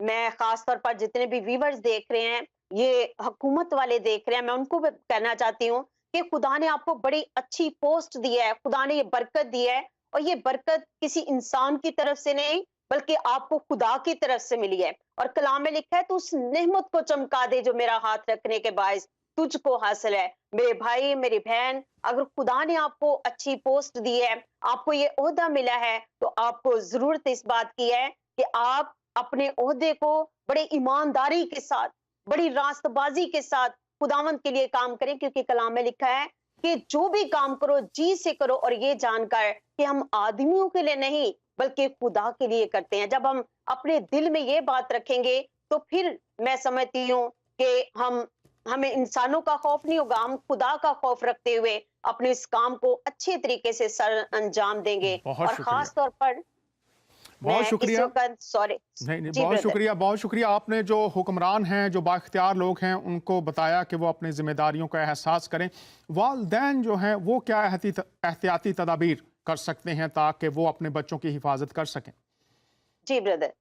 मैं खास तौर पर जितने भी व्यूअर्स देख रहे हैं, ये हुकूमत वाले देख रहे हैं, मैं उनको भी कहना चाहती हूँ कि खुदा ने आपको बड़ी अच्छी पोस्ट दी है, खुदा ने ये बरकत दी है, और ये बरकत किसी इंसान की तरफ से नहीं बल्कि आपको खुदा की तरफ से मिली है। और कलाम में लिखा है तो उस नेमत को चमका दे जो मेरा हाथ रखने के बायस तुझको हासिल है। मेरे भाई, मेरी बहन, अगर खुदा ने आपको अच्छी पोस्ट दी है, आपको ये ओहदा मिला है, तो आपको जरूरत इस बात की है कि आप अपने ओहदे को बड़े ईमानदारी के साथ, बड़ी रास्तबाजी के साथ खुदावंद के लिए काम करें, क्योंकि कलाम में लिखा है कि जो भी काम करो जी से करो, और ये जानकर कि हम आदमियों के लिए नहीं बल्कि खुदा के लिए करते हैं। जब हम अपने दिल में ये बात रखेंगे तो फिर मैं समझती हूँ कि हमें इंसानों का खौफ नहीं होगा, हम खुदा का खौफ रखते हुए अपने इस काम को अच्छे तरीके से सर अंजाम देंगे। और खास तौर पर बहुत शुक्रिया। सॉरी, नहीं, बहुत शुक्रिया। आपने जो हुक्मरान हैं, जो बाइख्तियार लोग हैं, उनको बताया कि वो अपनी जिम्मेदारियों का एहसास करें। वालिदैन जो हैं वो क्या एहतियाती तदाबीर कर सकते हैं ताकि वो अपने बच्चों की हिफाजत कर सकें? जी ब्रदर,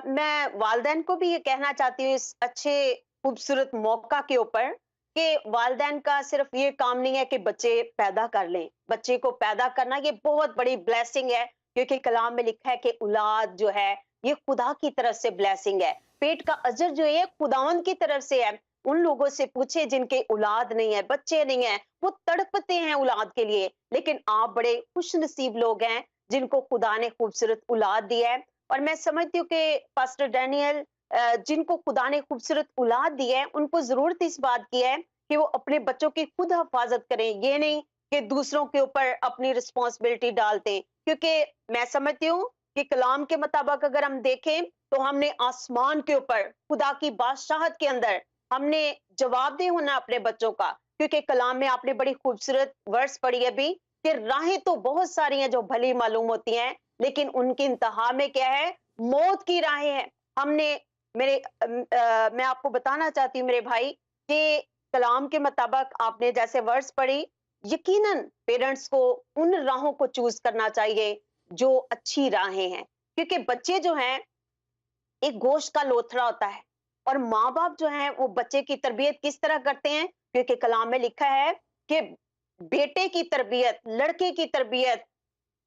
मैं वालिदैन को भी ये कहना चाहती हूँ इस अच्छे खूबसूरत मौका के ऊपर कि वालिदैन का सिर्फ ये काम नहीं है कि बच्चे पैदा कर लें। बच्चे को पैदा करना ये बहुत बड़ी ब्लेसिंग है, क्योंकि कलाम में लिखा है कि औलाद जो है ये खुदा की तरफ से ब्लेसिंग है। पेट का अजर जो है खुदावंद की तरफ से है। उन लोगों से पूछे जिनके औलाद नहीं है, बच्चे नहीं है, वो तड़पते हैं औलाद के लिए, लेकिन आप बड़े खुश नसीब लोग हैं जिनको खुदा ने खूबसूरत औलाद दी है। और मैं समझती हूँ कि पास्टर डैनियल, जिनको खुदा ने खूबसूरत औलाद दी है, उनको जरूरत इस बात की है कि वो अपने बच्चों की खुद हिफाजत करें, ये नहीं कि दूसरों के ऊपर अपनी रिस्पॉन्सिबिलिटी डालते। क्योंकि मैं समझती हूँ कि कलाम के मुताबिक अगर हम देखें तो हमने आसमान के ऊपर खुदा की बादशाहत के अंदर हमने जवाबदेह होना अपने बच्चों का। क्योंकि कलाम में आपने बड़ी खूबसूरत वर्ड्स पढ़ी अभी कि राहें तो बहुत सारी हैं जो भली मालूम होती हैं, लेकिन उनकी इंतहा में क्या है, मौत की राहें हैं। मैं आपको बताना चाहती हूँ मेरे भाई कि कलाम के मुताबिक आपने जैसे वर्ड्स पढ़ी, यकीनन पेरेंट्स को उन राहों को चूज करना चाहिए जो अच्छी राहें हैं। क्योंकि बच्चे जो हैं एक गोश्त का लोथड़ा होता है, और माँ बाप जो हैं वो बच्चे की तरबियत किस तरह करते हैं, क्योंकि कलाम में लिखा है कि बेटे की तरबियत, लड़के की तरबियत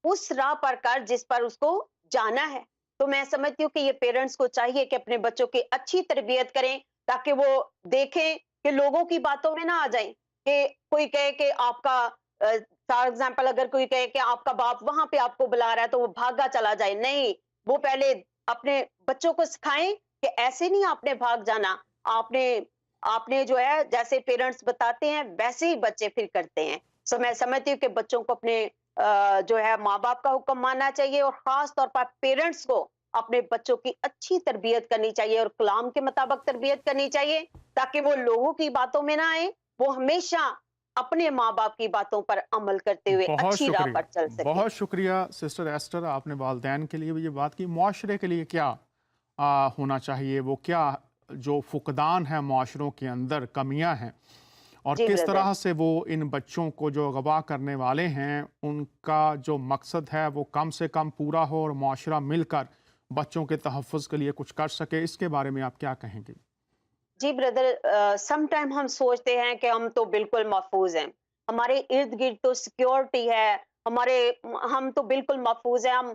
उस राह पर कर जिस पर उसको जाना है। तो मैं समझती हूँ कि ये पेरेंट्स को चाहिए कि अपने बच्चों की अच्छी तरबियत करें, ताकि वो देखें कि लोगों की बातों में ना आ जाएं कि कोई कहे कि आपका, फॉर एग्जाम्पल अगर कोई कहे कि आपका बाप वहां पे आपको बुला रहा है तो वो भागा चला जाए। नहीं, वो पहले अपने बच्चों को सिखाएं कि ऐसे नहीं आपने भाग जाना। आपने जो है जैसे पेरेंट्स बताते हैं वैसे ही बच्चे फिर करते हैं। सो मैं समझती हूँ कि बच्चों को अपने जो है माँ बाप का हुक्म मानना चाहिए, और खास तौर पर पेरेंट्स को अपने बच्चों की अच्छी तरबियत करनी चाहिए और कलाम के मुताबिक तरबियत करनी चाहिए, ताकि वो लोगों की बातों में ना आए, वो हमेशा अपने माँ बाप की बातों पर अमल करते हुए अच्छी राह पर चल सके। बहुत शुक्रिया सिस्टर एस्टर, आपने वालिदैन के लिए भी ये बात की। मुआशरे के लिए क्या होना चाहिए, वो क्या जो फुकदान है मुआशरों के अंदर, कमियां हैं, और किस तरह से वो इन बच्चों को जो अगवा करने वाले हैं उनका जो मकसद है वो कम से कम पूरा हो और मुआशरा मिलकर बच्चों के तहफ़्फ़ुज़ के लिए कुछ कर सके, इसके बारे में आप क्या कहेंगे? जी ब्रदर, सम टाइम हम सोचते हैं कि हम तो बिल्कुल महफूज हैं, हमारे इर्द गिर्द तो सिक्योरिटी है, हम तो बिल्कुल महफूज हैं। हम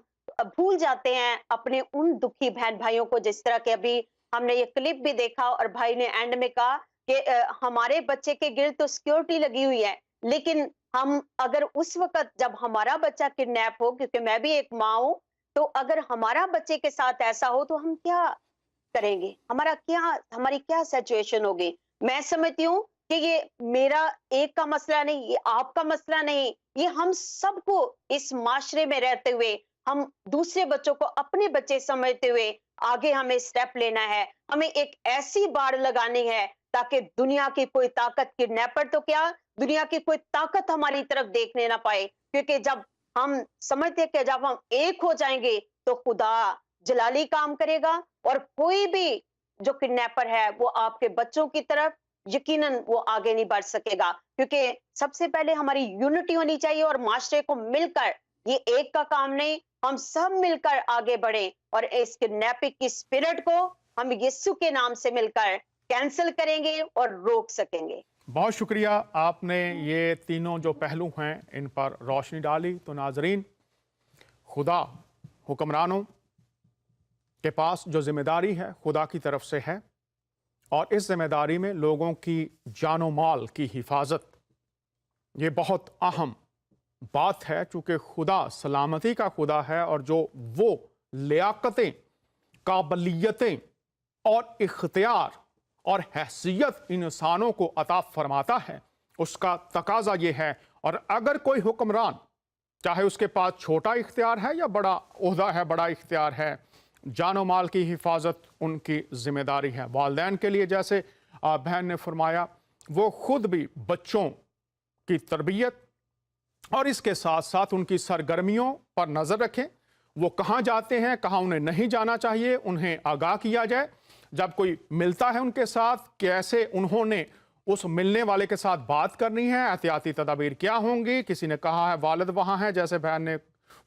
भूल जाते हैं अपने उन दुखी बहन भाइयों को, जिस तरह के अभी हमने ये क्लिप भी देखा और भाई ने एंड में कहा कि हमारे बच्चे के गिर्द तो सिक्योरिटी लगी हुई है, लेकिन हम अगर उस वक्त जब हमारा बच्चा किडनैप हो, क्योंकि मैं भी एक माँ हूं, तो अगर हमारा बच्चे के साथ ऐसा हो तो हम क्या करेंगे, हमारी क्या सिचुएशन होगी। मैं समझती हूँ कि ये मेरा एक का मसला नहीं, ये आपका मसला नहीं, ये हम सबको इस माशरे में रहते हुए, हम दूसरे बच्चों को अपने बच्चे समझते हुए आगे हमें स्टेप लेना है। हमें एक ऐसी बाड़ लगानी है ताकि दुनिया की कोई ताकत, किडनैपर तो क्या, दुनिया की कोई ताकत हमारी तरफ देखने ना पाए। क्योंकि जब हम समझते हैं कि जब हम एक हो जाएंगे तो खुदा जलाली काम करेगा, और कोई भी जो किडनैपर है वो आपके बच्चों की तरफ यकीनन वो आगे नहीं बढ़ सकेगा। क्योंकि सबसे पहले हमारी यूनिटी होनी चाहिए और माशरे को मिलकर, ये एक का काम नहीं, हम सब मिलकर आगे बढ़े और इस किडनैपिंग की स्पिरिट को हम यीशु के नाम से मिलकर कैंसिल करेंगे और रोक सकेंगे। बहुत शुक्रिया, आपने ये तीनों जो पहलू हैं इन पर रोशनी डाली। तो नाजरीन, खुदा हुक्मरानों के पास जो जिम्मेदारी है खुदा की तरफ से है, और इस जिम्मेदारी में लोगों की जानो माल की हिफाजत ये बहुत अहम बात है, चूँकि खुदा सलामती का खुदा है और जो वो लियाकतें, काबिलियतें और इख्तियार और हैसियत इंसानों को अता फरमाता है उसका तकाजा ये है। और अगर कोई हुक्मरान, चाहे उसके पास छोटा इख्तियार है या बड़ा ओहदा है, बड़ा इख्तियार है, जानो माल की हिफाजत उनकी जिम्मेदारी है। वालिदैन के लिए, जैसे बहन ने फरमाया, वो खुद भी बच्चों की तरबियत और इसके साथ साथ उनकी सरगर्मियों पर नज़र रखें। वो कहाँ जाते हैं, कहाँ उन्हें नहीं जाना चाहिए, उन्हें आगाह किया जाए। जब कोई मिलता है उनके साथ, कैसे उन्होंने उस मिलने वाले के साथ बात करनी है, एहतियाती तदाबीर क्या होंगी। किसी ने कहा है वालिद वहाँ है, जैसे बहन ने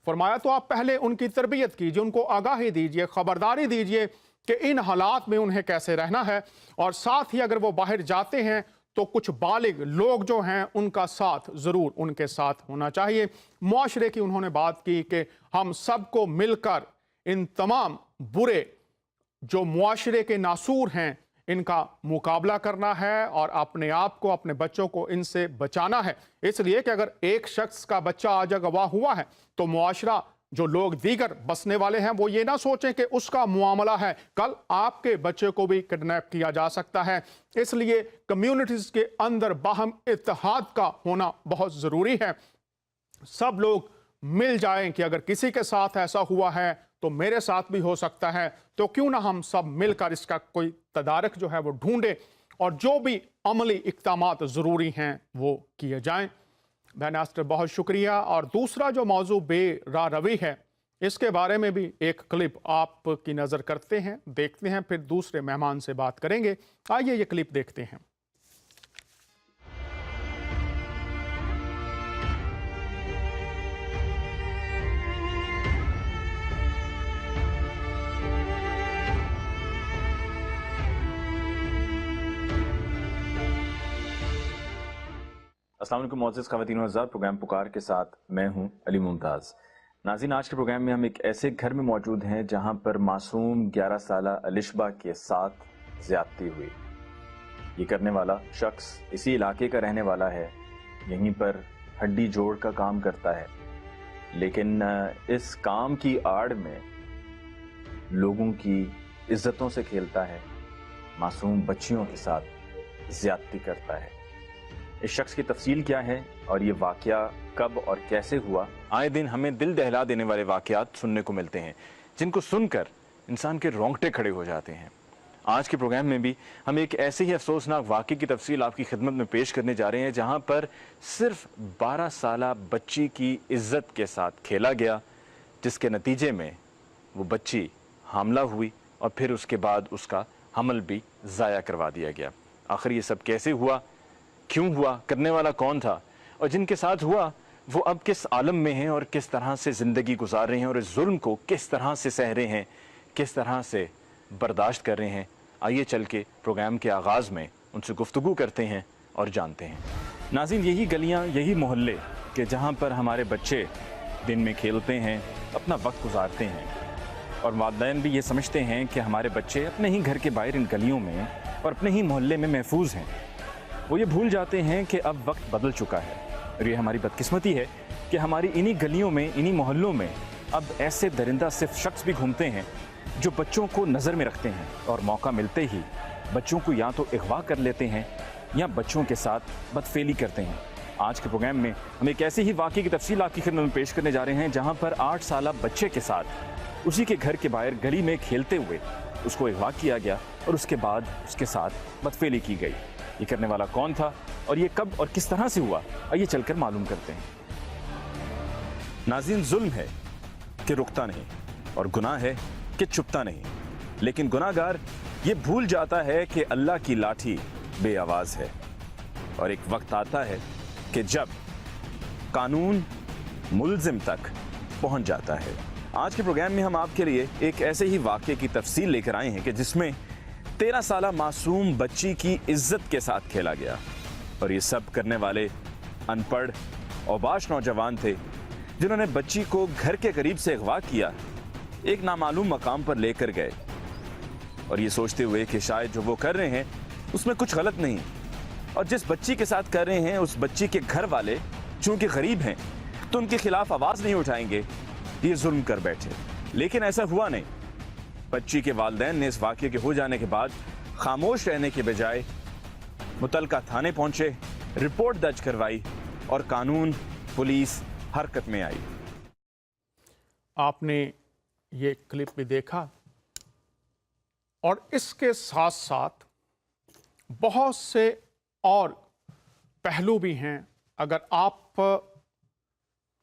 फरमाया, तो आप पहले उनकी तरबियत कीजिए, उनको आगाही दीजिए, खबरदारी दीजिए कि इन हालात में उन्हें कैसे रहना है। और साथ ही अगर वो बाहर जाते हैं तो कुछ बालिग लोग जो हैं उनका साथ ज़रूर उनके साथ होना चाहिए। मुआशरे की उन्होंने बात की कि हम सबको मिलकर इन तमाम बुरे जो मुआशरे के नासूर हैं इनका मुकाबला करना है और अपने आप को, अपने बच्चों को इनसे बचाना है। इसलिए कि अगर एक शख्स का बच्चा आज गवाह हुआ है तो मुआशरा, जो लोग दीगर बसने वाले हैं, वो ये ना सोचें कि उसका मुआमला है, कल आपके बच्चे को भी किडनैप किया जा सकता है। इसलिए कम्युनिटीज़ के अंदर बाहम इत्तेहाद का होना बहुत ज़रूरी है। सब लोग मिल जाएं कि अगर किसी के साथ ऐसा हुआ है तो मेरे साथ भी हो सकता है, तो क्यों ना हम सब मिलकर इसका कोई तदारक जो है वो ढूंढें और जो भी अमली इक़दामात ज़रूरी हैं वो किए जाएं। बहन आस्टर, बहुत शुक्रिया। और दूसरा जो मौजू बेरा रवी है, इसके बारे में भी एक क्लिप आपकी नज़र करते हैं, देखते हैं, फिर दूसरे मेहमान से बात करेंगे। आइए ये क्लिप देखते हैं। अस्सलाम वालेकुम मोअज़्ज़िज़ ख़वातीन व हज़रात, प्रोग्राम पुकार के साथ मैं हूं अली मुमताज़। नाज़रीन, आज के प्रोग्राम में हम एक ऐसे घर में मौजूद हैं जहां पर मासूम 11 साला अलिशबा के साथ ज़्यादती हुई। ये करने वाला शख्स इसी इलाके का रहने वाला है, यहीं पर हड्डी जोड़ का काम करता है, लेकिन इस काम की आड़ में लोगों की इज्जतों से खेलता है, मासूम बच्चियों के साथ ज़्यादती करता है। इस शख्स की तफसील क्या है और ये वाक़या कब और कैसे हुआ? आए दिन हमें दिल दहला देने वाले वाक़यात सुनने को मिलते हैं, जिनको सुनकर इंसान के रोंगटे खड़े हो जाते हैं। आज के प्रोग्राम में भी हम एक ऐसे ही अफसोसनाक वाक़े की तफसील आपकी खिदमत में पेश करने जा रहे हैं, जहाँ पर सिर्फ 12 साला बच्ची की इज्जत के साथ खेला गया, जिसके नतीजे में वो बच्ची हामला हुई और फिर उसके बाद उसका हमल भी ज़ाया करवा दिया गया। आखिर ये सब कैसे हुआ, क्यों हुआ, करने वाला कौन था, और जिनके साथ हुआ वो अब किस आलम में हैं और किस तरह से ज़िंदगी गुजार रहे हैं और इस जुल्म को किस तरह से सह रहे हैं, किस तरह से बर्दाश्त कर रहे हैं। आइए चल के प्रोग्राम के आगाज़ में उनसे गुफ्तगू करते हैं और जानते हैं। नाज़रीन, यही गलियाँ, यही मोहल्ले के जहाँ पर हमारे बच्चे दिन में खेलते हैं, अपना वक्त गुजारते हैं, और वालिदैन भी ये समझते हैं कि हमारे बच्चे अपने ही घर के बाहर इन गलियों में और अपने ही मोहल्ले में महफूज हैं। वो ये भूल जाते हैं कि अब वक्त बदल चुका है, और ये हमारी बदकिस्मती है कि हमारी इन्हीं गलियों में, इन्हीं मोहल्लों में अब ऐसे दरिंदा सिर्फ शख्स भी घूमते हैं जो बच्चों को नज़र में रखते हैं और मौका मिलते ही बच्चों को या तो अगवा कर लेते हैं یا بچوں کے ساتھ بدفعلی کرتے ہیں۔ آج کے پروگرام میں ہم ایک ایسے ہی واقعے کی تفصیل آپ کی خدمت میں پیش کرنے جا رہے ہیں جہاں پر 8 سالہ بچے کے ساتھ اسی کے گھر کے باہر گلی میں کھیلتے ہوئے اس کو اغوا کیا گیا اور اس کے بعد اس کے ساتھ بدفعلی کی گئی۔ یہ کرنے والا کون تھا اور یہ کب اور کس طرح سے ہوا، آئیے چل کر معلوم کرتے ہیں۔ ناظرین، ظلم ہے کہ رکتا نہیں اور گناہ ہے کہ چھپتا نہیں، لیکن گناہگار یہ بھول جاتا ہے کہ اللہ کی لاٹھی بے آواز ہے، اور ایک وقت آتا ہے کہ جب قانون ملزم تک پہنچ جاتا ہے۔ آج کے پروگرام میں ہم آپ کے لیے ایک ایسے ہی واقعے کی تفصیل لے کر آئے ہیں کہ جس میں 13 سالہ معصوم بچی کی عزت کے ساتھ کھیلا گیا، اور یہ سب کرنے والے ان پڑھ اوباش نوجوان تھے جنہوں نے بچی کو گھر کے قریب سے اغوا کیا، ایک نامعلوم مقام پر لے کر گئے، اور یہ سوچتے ہوئے کہ شاید جو وہ کر رہے ہیں اس میں کچھ غلط نہیں، اور جس بچی کے ساتھ کر رہے ہیں اس بچی کے گھر والے چونکہ غریب ہیں تو ان کے خلاف آواز نہیں اٹھائیں گے، یہ ظلم کر بیٹھے۔ لیکن ایسا ہوا نہیں۔ بچی کے والدین نے اس واقعے کے ہو جانے کے بعد خاموش رہنے کے بجائے متعلقہ تھانے پہنچے، رپورٹ درج کروائی اور قانون پولیس حرکت میں آئی۔ آپ نے یہ کلپ بھی دیکھا، اور اس کے ساتھ ساتھ بہت سے اور پہلو بھی ہیں۔ اگر آپ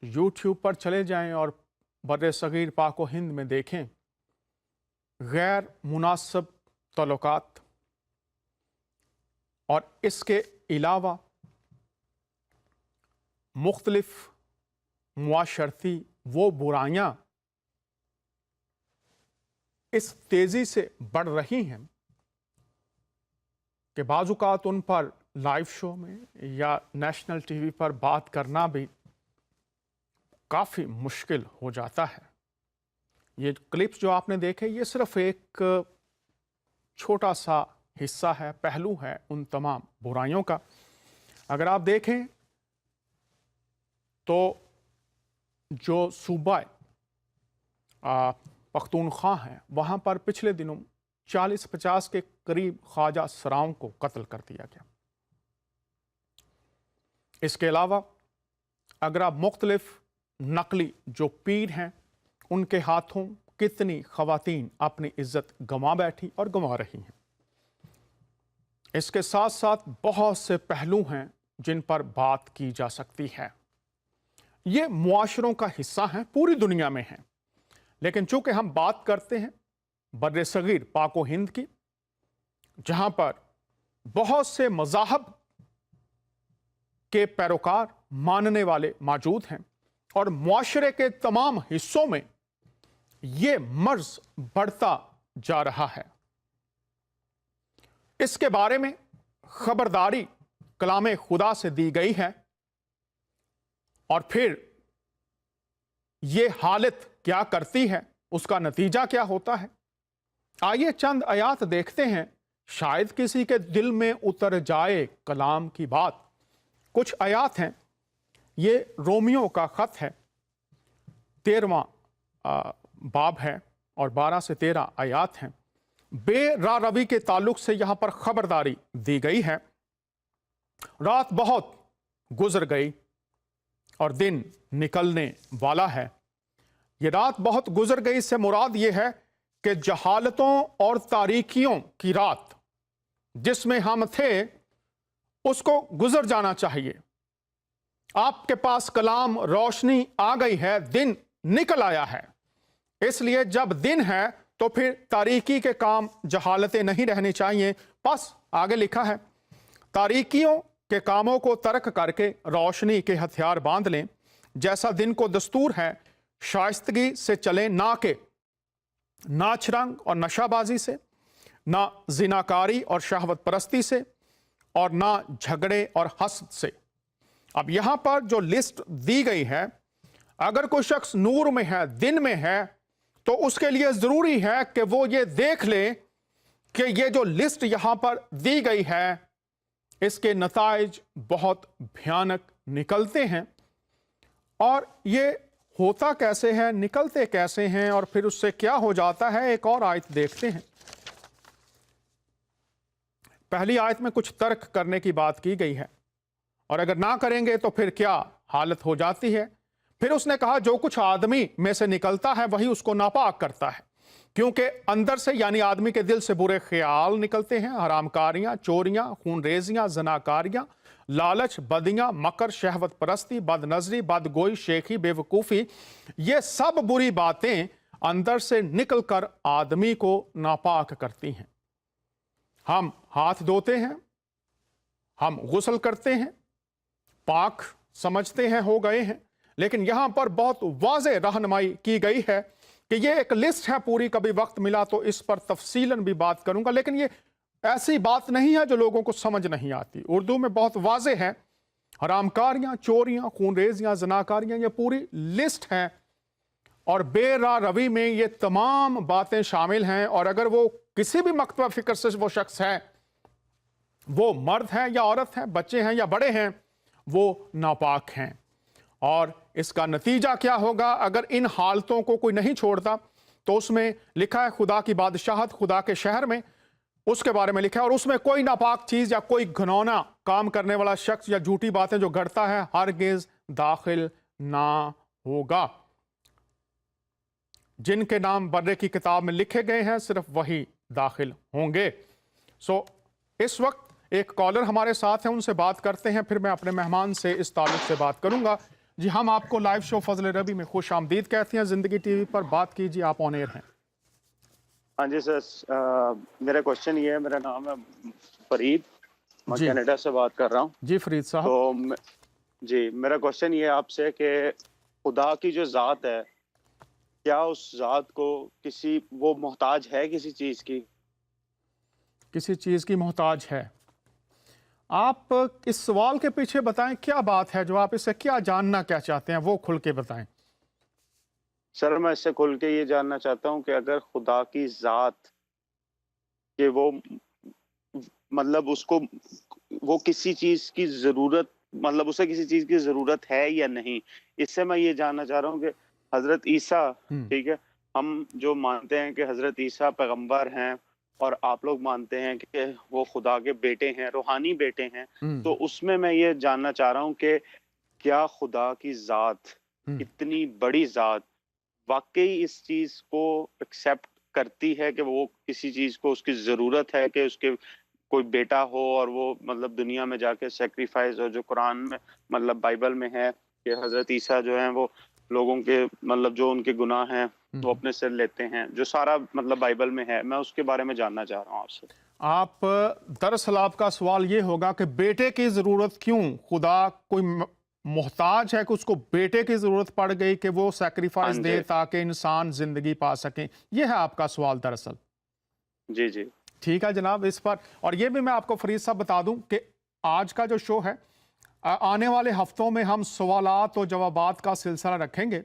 یوٹیوب پر چلے جائیں اور بر صغیر پاک و ہند میں دیکھیں، غیر مناسب تعلقات اور اس کے علاوہ مختلف معاشرتی وہ برائیاں اس تیزی سے بڑھ رہی ہیں کہ بعض اوقات ان پر لائیو شو میں یا نیشنل ٹی وی پر بات کرنا بھی کافی مشکل ہو جاتا ہے۔ یہ کلپس جو آپ نے دیکھے یہ صرف ایک چھوٹا سا حصہ ہے، پہلو ہے ان تمام برائیوں کا۔ اگر آپ دیکھیں تو جو صوبہ پختونخوا ہے وہاں پر پچھلے دنوں 40-50 کے قریب خواجہ سراؤں کو قتل کر دیا گیا۔ اس کے علاوہ اگر آپ مختلف نقلی جو پیر ہیں ان کے ہاتھوں کتنی خواتین اپنی عزت گنوا بیٹھی اور گنوا رہی ہیں۔ اس کے ساتھ ساتھ بہت سے پہلو ہیں جن پر بات کی جا سکتی ہے۔ یہ معاشروں کا حصہ ہیں، پوری دنیا میں ہیں، لیکن چونکہ ہم بات کرتے ہیں بر صغیر پاک و ہند کی، جہاں پر بہت سے مذاہب کے پیروکار ماننے والے موجود ہیں اور معاشرے کے تمام حصوں میں یہ مرض بڑھتا جا رہا ہے، اس کے بارے میں خبرداری کلام خدا سے دی گئی ہے، اور پھر یہ حالت کیا کرتی ہے، اس کا نتیجہ کیا ہوتا ہے۔ آئیے چند آیات دیکھتے ہیں، شاید کسی کے دل میں اتر جائے کلام کی بات۔ کچھ آیات ہیں، یہ رومیو کا خط ہے، 13واں باب ہے اور 12 سے 13 آیات ہیں۔ بے راہ روی کے تعلق سے یہاں پر خبرداری دی گئی ہے۔ رات بہت گزر گئی اور دن نکلنے والا ہے۔ یہ رات بہت گزر گئی سے مراد یہ ہے کہ جہالتوں اور تاریکیوں کی رات جس میں ہم تھے اس کو گزر جانا چاہیے۔ آپ کے پاس کلام روشنی آ گئی ہے، دن نکل آیا ہے، اس لیے جب دن ہے تو پھر تاریکی کے کام جہالتیں نہیں رہنی چاہیے۔ بس آگے لکھا ہے، تاریکیوں کے کاموں کو ترک کر کے روشنی کے ہتھیار باندھ لیں، جیسا دن کو دستور ہے شائستگی سے چلیں، نہ کہ ناچ رنگ اور نشہ بازی سے، نہ زناکاری اور شہوت پرستی سے، اور نہ جھگڑے اور حسد سے۔ اب یہاں پر جو لسٹ دی گئی ہے، اگر کوئی شخص نور میں ہے، دن میں ہے، تو اس کے لیے ضروری ہے کہ وہ یہ دیکھ لے کہ یہ جو لسٹ یہاں پر دی گئی ہے اس کے نتائج بہت بھیانک نکلتے ہیں۔ اور یہ ہوتا کیسے ہے، نکلتے کیسے ہیں، اور پھر اس سے کیا ہو جاتا ہے، ایک اور آیت دیکھتے ہیں۔ पहली आयत में कुछ तर्क करने की बात की गई है और अगर ना करेंगे तो फिर क्या हालत हो जाती है। फिर उसने कहा जो कुछ आदमी में से निकलता है वही उसको नापाक करता है, क्योंकि अंदर से यानी आदमी के दिल से बुरे ख्याल निकलते हैं, हरामकारियां, चोरियां, खूनरेजियां, जनाकारियां, लालच, बदियां, मकर, शहवत परस्ती, बदनजरी, बदगोई, शेखी, बेवकूफ़ी, ये सब बुरी बातें अंदर से निकलकर आदमी को नापाक करती हैं। हम हाथ धोते हैं, हम गुस्ल करते हैं, पाक समझते हैं हो गए हैं, लेकिन यहां पर बहुत वाज़ेह रहनुमाई की गई है कि ये एक लिस्ट है पूरी, कभी वक्त मिला तो इस पर तफसीलन भी बात करूंगा, लेकिन ये ऐसी बात नहीं है जो लोगों को समझ नहीं आती। उर्दू में बहुत वाज़ेह है, हरामकारियां, चोरियां, खूनरेजियां, जनाकारियां, ये पूरी लिस्ट है और बेरा रवी में ये तमाम बातें शामिल हैं। और अगर वो किसी भी मकतबा फिक्र से वो शख्स है, वो मर्द है या औरत है, बच्चे हैं या बड़े हैं, वो नापाक हैं। और इसका नतीजा क्या होगा अगर इन हालतों को कोई नहीं छोड़ता? तो उसमें लिखा है खुदा की बादशाहत, खुदा के शहर में, उसके बारे में लिखा है, और उसमें कोई नापाक चीज या कोई घिनौना काम करने वाला शख्स या झूठी बातें जो गढ़ता है हरगिज दाखिल ना होगा। जिनके नाम बर्रे की किताब में लिखे गए हैं सिर्फ वही दाखिल होंगे। सो इस वक्त एक कॉलर हमारे साथ हैं, उनसे बात करते हैं, फिर मैं अपने मेहमान से इस ताल्लुक से बात करूंगा। जी, हम आपको लाइव शो फजल रबी में खुश आमदीद कहते हैं। जिंदगी टीवी पर बात कीजिए, आप ऑन एयर हैं। हाँ जी सर, मेरा क्वेश्चन ये है, मेरा नाम है फरीद, मैं कनाडा से बात कर रहा हूँ। जी फरीद साहब। तो जी मेरा क्वेश्चन ये है आपसे कि खुदा की जो ज़ात है, क्या उस ज़ात को वो मोहताज है किसी चीज़ की? किसी चीज़ की मोहताज है? आप इस सवाल के पीछे बताएं, क्या बात है जो आप इससे क्या जानना क्या चाहते हैं, वो खुल के बताएं। सर मैं इससे खुल के ये जानना चाहता हूँ कि अगर खुदा की ज़ात कि वो मतलब उसको वो किसी चीज़ की ज़रूरत, मतलब उसे किसी चीज़ की ज़रूरत है या नहीं, इससे मैं ये जानना चाह रहा हूँ कि हज़रत ईसा, ठीक है, हम जो मानते हैं कि हज़रत ईसा पैगंबर हैं और आप लोग मानते हैं कि वो खुदा के बेटे हैं, रूहानी बेटे हैं, तो उसमें मैं ये जानना चाह रहा हूँ कि क्या खुदा की ज़ात, इतनी बड़ी ज़ात, वाकई इस चीज़ को एक्सेप्ट करती है कि वो किसी चीज़ को उसकी ज़रूरत है कि उसके कोई बेटा हो और वो मतलब दुनिया में जाके सेक्रीफाइस हो, जो कुरान में मतलब बाइबल में है कि हज़रत ईसा जो हैं वो लोगों के मतलब जो उनके गुनाह हैं वो अपने सिर लेते हैं, जो सारा मतलब बाइबल में है, मैं उसके बारे में जानना चाह रहा हूँ आपसे। आप दरअसल आपका सवाल ये होगा कि बेटे की ज़रूरत क्यों, खुदा कोई मोहताज है कि उसको बेटे की ज़रूरत पड़ गई कि वो सैक्रिफाइस दे ताकि इंसान ज़िंदगी पा सके, ये है आपका सवाल दरअसल। जी जी ठीक है जनाब। इस पर और ये भी मैं आपको फरीद साहब बता दूं कि आज का जो शो है, आने वाले हफ्तों में हम सवालात और जवाबात का सिलसिला रखेंगे।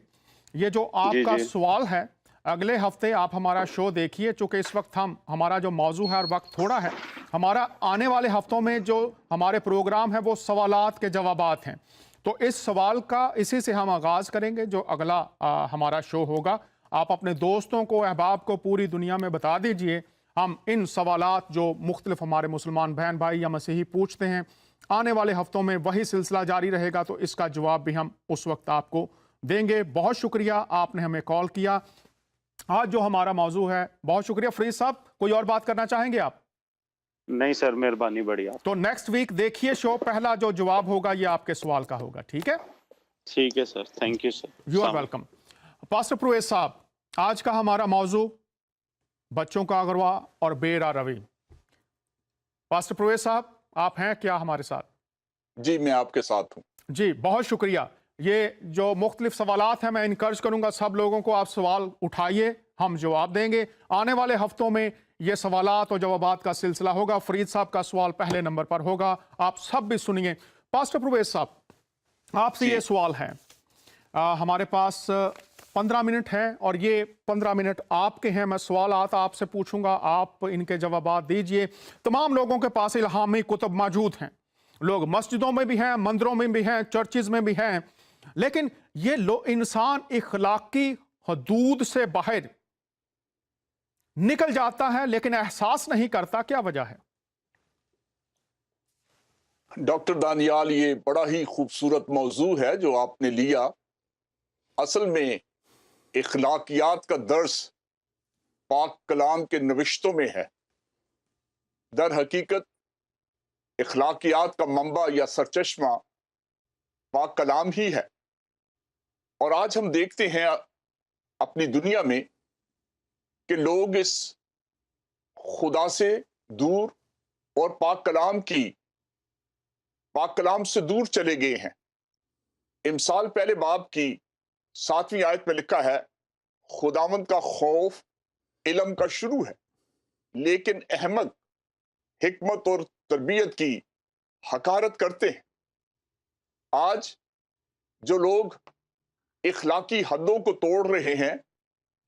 ये जो आपका सवाल है, अगले हफ्ते आप हमारा शो देखिए, चूँकि इस वक्त हमारा जो मौजू है और वक्त थोड़ा है, हमारा आने वाले हफ्तों में जो हमारे प्रोग्राम है वो सवालात के जवाबात हैं। तो इस सवाल का इसी से हम आगाज़ करेंगे जो अगला हमारा शो होगा। आप अपने दोस्तों को, अहबाब को पूरी दुनिया में बता दीजिए। हम इन सवालात जो मुख्तलिफ हमारे मुसलमान बहन भाई या मसीही पूछते हैं, आने वाले हफ्तों में वही सिलसिला जारी रहेगा, तो इसका जवाब भी हम उस वक्त आपको देंगे। बहुत शुक्रिया आपने हमें कॉल किया। आज जो हमारा मौजू है, बहुत शुक्रिया फरीद साहब। कोई और बात करना चाहेंगे आप? नहीं सर, मेहरबानी, बढ़िया। तो नेक्स्ट वीक देखिए शो, पहला जो जवाब होगा ये आपके सवाल का होगा। ठीक है? ठीक है sir, thank you sir. You are welcome. Pastor Parvez साहब, आज का हमारा मौजू बच्चों का अगवा और बेरा रवी। पास्टर परवेज साहब, आप हैं क्या हमारे साथ? जी, मैं आपके साथ हूँ। जी, बहुत शुक्रिया। ये जो मुख्तलिफ सवालात हैं, मैं इनकरेज करूंगा सब लोगों को, आप सवाल उठाइए, हम जवाब देंगे। आने वाले हफ्तों में ये सवालात और जवाबात का सिलसिला होगा। फरीद साहब का सवाल पहले नंबर पर होगा, आप सब भी सुनिए। पास्टर परवेज साहब, आपसे ये सवाल है, हमारे पास 15 मिनट हैं और ये 15 मिनट आपके हैं। मैं सवालात आपसे पूछूंगा, आप इनके जवाबात दीजिए। तमाम लोगों के पास इल्हामी कुतुब मौजूद हैं, लोग मस्जिदों में भी हैं, मंदिरों में भी हैं, चर्चिज में भी हैं, लेकिन ये इंसान इखलाकी हदूद से बाहर निकल जाता है लेकिन एहसास नहीं करता। क्या वजह है? डॉक्टर दानियाल, ये बड़ा ही खूबसूरत मौजू है जो आपने लिया। असल में इखलाकियात का दर्स पाक कलाम के नविश्तों में है। दर हकीकत इखलाकियात का मंबा या सरचश्मा पाक कलाम ही है। और आज हम देखते हैं अपनी दुनिया में कि लोग इस खुदा से दूर और पाक कलाम से दूर चले गए हैं। इमसाल पहले बाब की 7वीं आयत में लिखा है, खुदावंद का खौफ इल्म का शुरू है, लेकिन अहमक हिकमत और तरबियत की हकारत करते हैं। आज जो लोग इखलाकी हदों को तोड़ रहे हैं,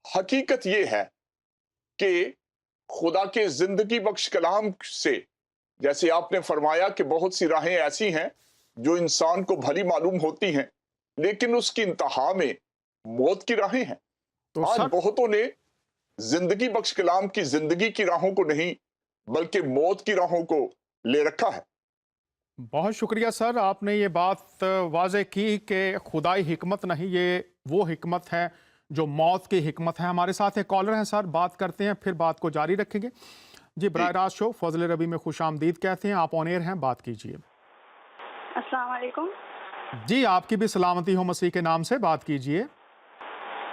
हकीकत ये है कि खुदा के जिंदगी बख्श कलाम से, जैसे आपने फरमाया कि बहुत सी राहें ऐसी हैं जो इंसान को भली मालूम होती हैं, लेकिन उसकी इंतहा में मौत की राहें हैं। तो आज सर बहुतों ने जिंदगी बख्श कलाम की जिंदगी की राहों को नहीं बल्कि मौत की राहों को ले रखा है। बहुत शुक्रिया सर, आपने ये बात वाज़े की कि खुदाई हिकमत नहीं, ये वो हिकमत है जो मौत की हिकमत है। हमारे साथ एक कॉलर हैं सर, बात करते हैं फिर बात को जारी रखेंगे। जी, बराह रास्त शो फजल रबी में खुश आमदीद कहते हैं, आप ऑन एयर हैं, बात कीजिए। अस्सलाम वालेकुम। जी, आपकी भी सलामती हो मसीह के नाम से, बात कीजिए।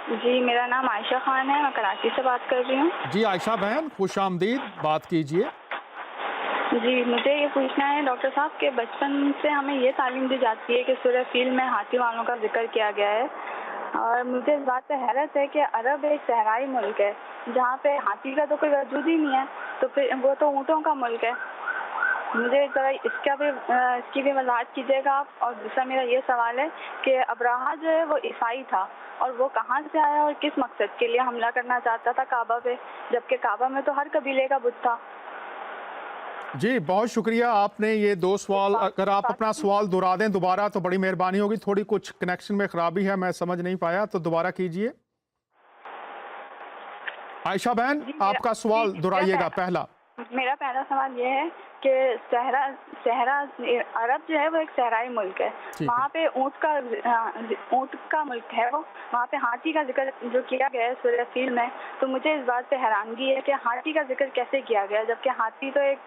जी, मेरा नाम आयशा खान है, मैं कराची से बात कर रही हूँ। जी आयशा बहन, खुश आमदीद, बात कीजिए। जी, मुझे ये पूछना है डॉक्टर साहब कि बचपन से हमें ये तालीम दी जाती है कि सूरह फील में हाथी वालों का जिक्र किया गया है, और मुझे इस बात पे हैरत है कि अरब एक सहराई मुल्क है जहाँ पे हाथी का तो कोई वजूद ही नहीं है, तो फिर वो तो ऊँटों का मुल्क है। मुझे ज़रा इसकी भी वजाहत कीजिएगा आप। और दूसरा मेरा ये सवाल है कि अब्राहा जो है वो ईसाई था, और वो कहाँ से आया और किस मकसद के लिए हमला करना चाहता था काबा पे, जबकि काबा में तो हर कबीले का बुत था। जी बहुत शुक्रिया, आपने ये दो सवाल, अगर आप अपना सवाल दोहरा दें दोबारा तो बड़ी मेहरबानी होगी। थोड़ी कुछ कनेक्शन में खराबी है, मैं समझ नहीं पाया, तो दोबारा कीजिए। आयशा बहन, आपका सवाल दोहराइएगा। पहला मेरा पहला सवाल ये है कि सहरा अरब जो है वो एक सहराई मुल्क है, वहाँ पे ऊँट का मुल्क है वो, वहाँ पे हाथी का जिक्र जो किया गया है सूरह फील में, तो मुझे इस बात पे हैरानगी है कि हाथी का जिक्र कैसे किया गया, जबकि हाथी तो एक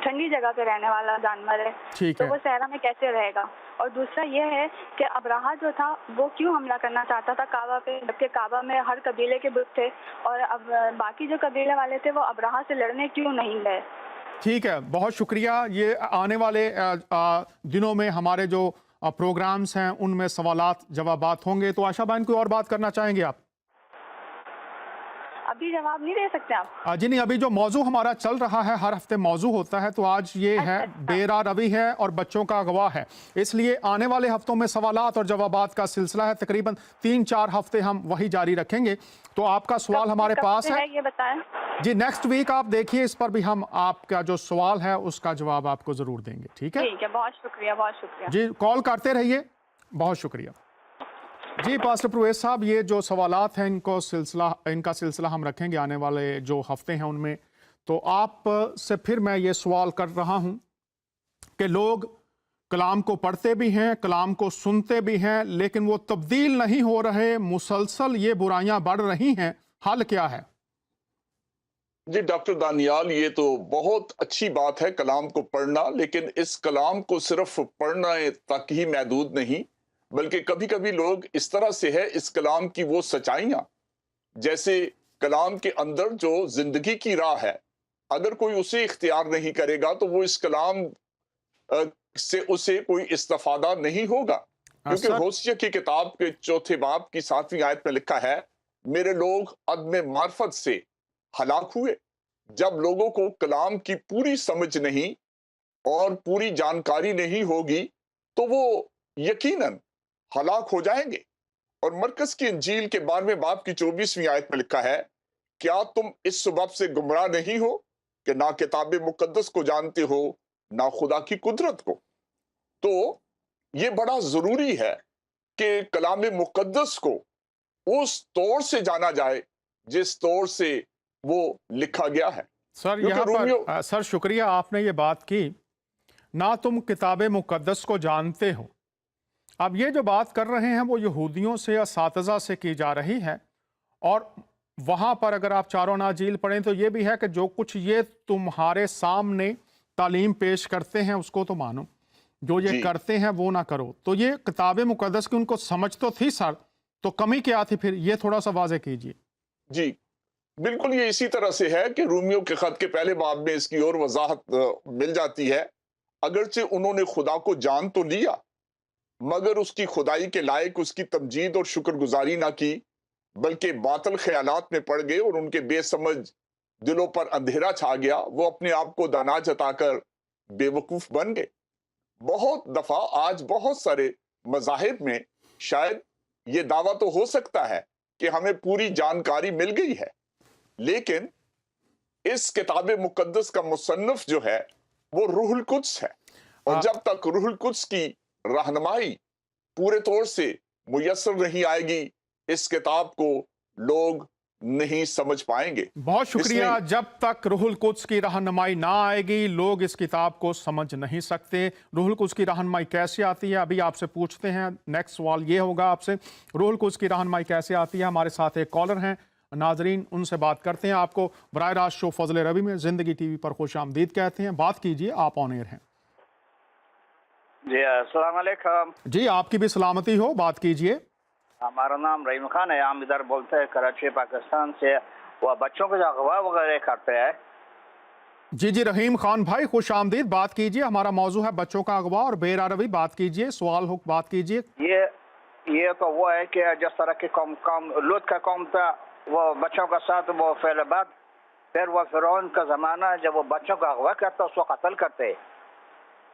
ठंडी जगह पे रहने वाला जानवर है, तो वो सहरा में कैसे रहेगा। और दूसरा ये है कि अब्राहा जो था वो क्यों हमला करना चाहता था काबा पे, जबकि काबा में हर कबीले के बुत थे, और अब बाकी जो कबीले वाले थे वो अब्राहा से लड़ने क्यों नहीं गए। ठीक है, बहुत शुक्रिया। ये आने वाले दिनों में हमारे जो प्रोग्राम्स हैं उनमें सवालात जवाबात होंगे। तो आशा बहन, कोई और बात करना चाहेंगे आप? अभी जवाब नहीं दे सकते आप? जी नहीं, अभी जो मौजू हमारा चल रहा है, हर हफ्ते मौजू होता है, तो आज ये है बेरा रवि है और बच्चों का अगवा है, इसलिए आने वाले हफ्तों में सवालात और जवाबात का सिलसिला है। तकरीबन 3-4 हफ्ते हम वही जारी रखेंगे। तो आपका सवाल हमारे पास है, ये बताएं। जी नेक्स्ट वीक आप देखिए, इस पर भी हम आपका जो सवाल है उसका जवाब आपको जरूर देंगे। ठीक है, ठीक है, बहुत शुक्रिया, बहुत शुक्रिया जी, कॉल करते रहिए, बहुत शुक्रिया। जी पास्टर प्रवेश साहब, ये जो सवालात हैं इनका सिलसिला हम रखेंगे आने वाले जो हफ्ते हैं उनमें। तो आप से फिर मैं ये सवाल कर रहा हूँ कि लोग कलाम को पढ़ते भी हैं, कलाम को सुनते भी हैं, लेकिन वो तब्दील नहीं हो रहे, मुसलसल ये बुराइयां बढ़ रही हैं, हल क्या है? जी डॉक्टर दानियाल, ये तो बहुत अच्छी बात है कलाम को पढ़ना, लेकिन इस कलाम को सिर्फ पढ़ने तक ही महदूद नहीं, बल्कि कभी कभी लोग इस तरह से है इस कलाम की वो सच्चाइयां, जैसे कलाम के अंदर जो जिंदगी की राह है, अगर कोई उसे इख्तियार नहीं करेगा तो वो इस कलाम से उसे कोई इस्तेफादा नहीं होगा। क्योंकि होशिया की किताब के 4 बाब की 7वीं आयत में लिखा है, मेरे लोग अदम मार्फत से हलाक हुए। जब लोगों को कलाम की पूरी समझ नहीं और पूरी जानकारी नहीं होगी तो वो यकीनन हलाक हो जाएंगे। और मरकज की इंजील के 12वें बाब की 24वीं आयत में लिखा है, क्या तुम इस सबब से गुमराह नहीं हो कि ना किताब मुकद्दस को जानते हो ना खुदा की कुदरत को। तो ये बड़ा जरूरी है कि कलाम मुकद्दस को उस तौर से जाना जाए जिस तौर से वो लिखा गया है। सर यहाँ पर सर शुक्रिया, आपने ये बात की ना तुम किताब मुकद्दस को जानते हो। अब ये जो बात कर रहे हैं वो यहूदियों से, असातिज़ा से की जा रही है, और वहाँ पर अगर आप चारों नाजील पढ़ें तो ये भी है कि जो कुछ ये तुम्हारे सामने तालीम पेश करते हैं उसको तो मानो, जो ये करते हैं वो ना करो। तो ये किताब मुकद्दस की उनको समझ तो थी सर, तो कमी क्या थी फिर, ये थोड़ा सा वाज़े कीजिए। जी बिल्कुल, ये इसी तरह से है कि रोमियो के खत के पहले बाब में इसकी और वजाहत मिल जाती है। अगरचे उन्होंने खुदा को जान तो लिया, मगर उसकी खुदाई के लायक उसकी तमजीद और शुक्रगुजारी ना की, बल्कि बातिल ख्यालात में पड़ गए और उनके बेसमझ दिलों पर अंधेरा छा गया। वो अपने आप को दाना जताकर बेवकूफ बन गए। बहुत दफा आज बहुत सारे मज़ाहिब में शायद ये दावा तो हो सकता है कि हमें पूरी जानकारी मिल गई है, लेकिन इस किताब मुकद्दस का मुसन्निफ जो है वो रूहुल कुद्स है, और जब तक रूहुल कुद्स की रहनुमाई पूरे तौर से मुयस्सर नहीं आएगी, इस किताब को लोग नहीं समझ पाएंगे। बहुत शुक्रिया। जब तक रूहुल कुद्स की रहनुमाई ना आएगी, लोग इस किताब को समझ नहीं सकते। रूहुल कुद्स की रहनुमाई कैसे आती है, अभी आपसे पूछते हैं। नेक्स्ट सवाल ये होगा आपसे, रूहुल कुद्स की रहनुमाई कैसे आती है। हमारे साथ एक कॉलर हैं, नाजरीन उनसे बात करते हैं। आपको बराह रास्त शो फजल रबी में जिंदगी टीवी पर खुश आमदीद कहते हैं। बात कीजिए, आप ऑन एयर हैं। जी अस्सलाम वालेकुम। जी आपकी भी सलामती हो, बात कीजिए। हमारा नाम रहीम खान है, हम इधर बोलते हैं कराची पाकिस्तान से। वो बच्चों को जो अगवा वगैरह करते हैं। जी जी रहीम खान भाई खुश आमदीद, बात कीजिए। हमारा मौजू है बच्चों का अगवा और बेरारवी, बात कीजिए। सवाल हो, बात कीजिए। ये तो वो है कि जिस तरह की कौम लूत का कौम था, वो बच्चों का साथ वो फैल बाद, फिर वो फिरौन का जमाना जब वो बच्चों का अगवा करता उसको कत्ल करते।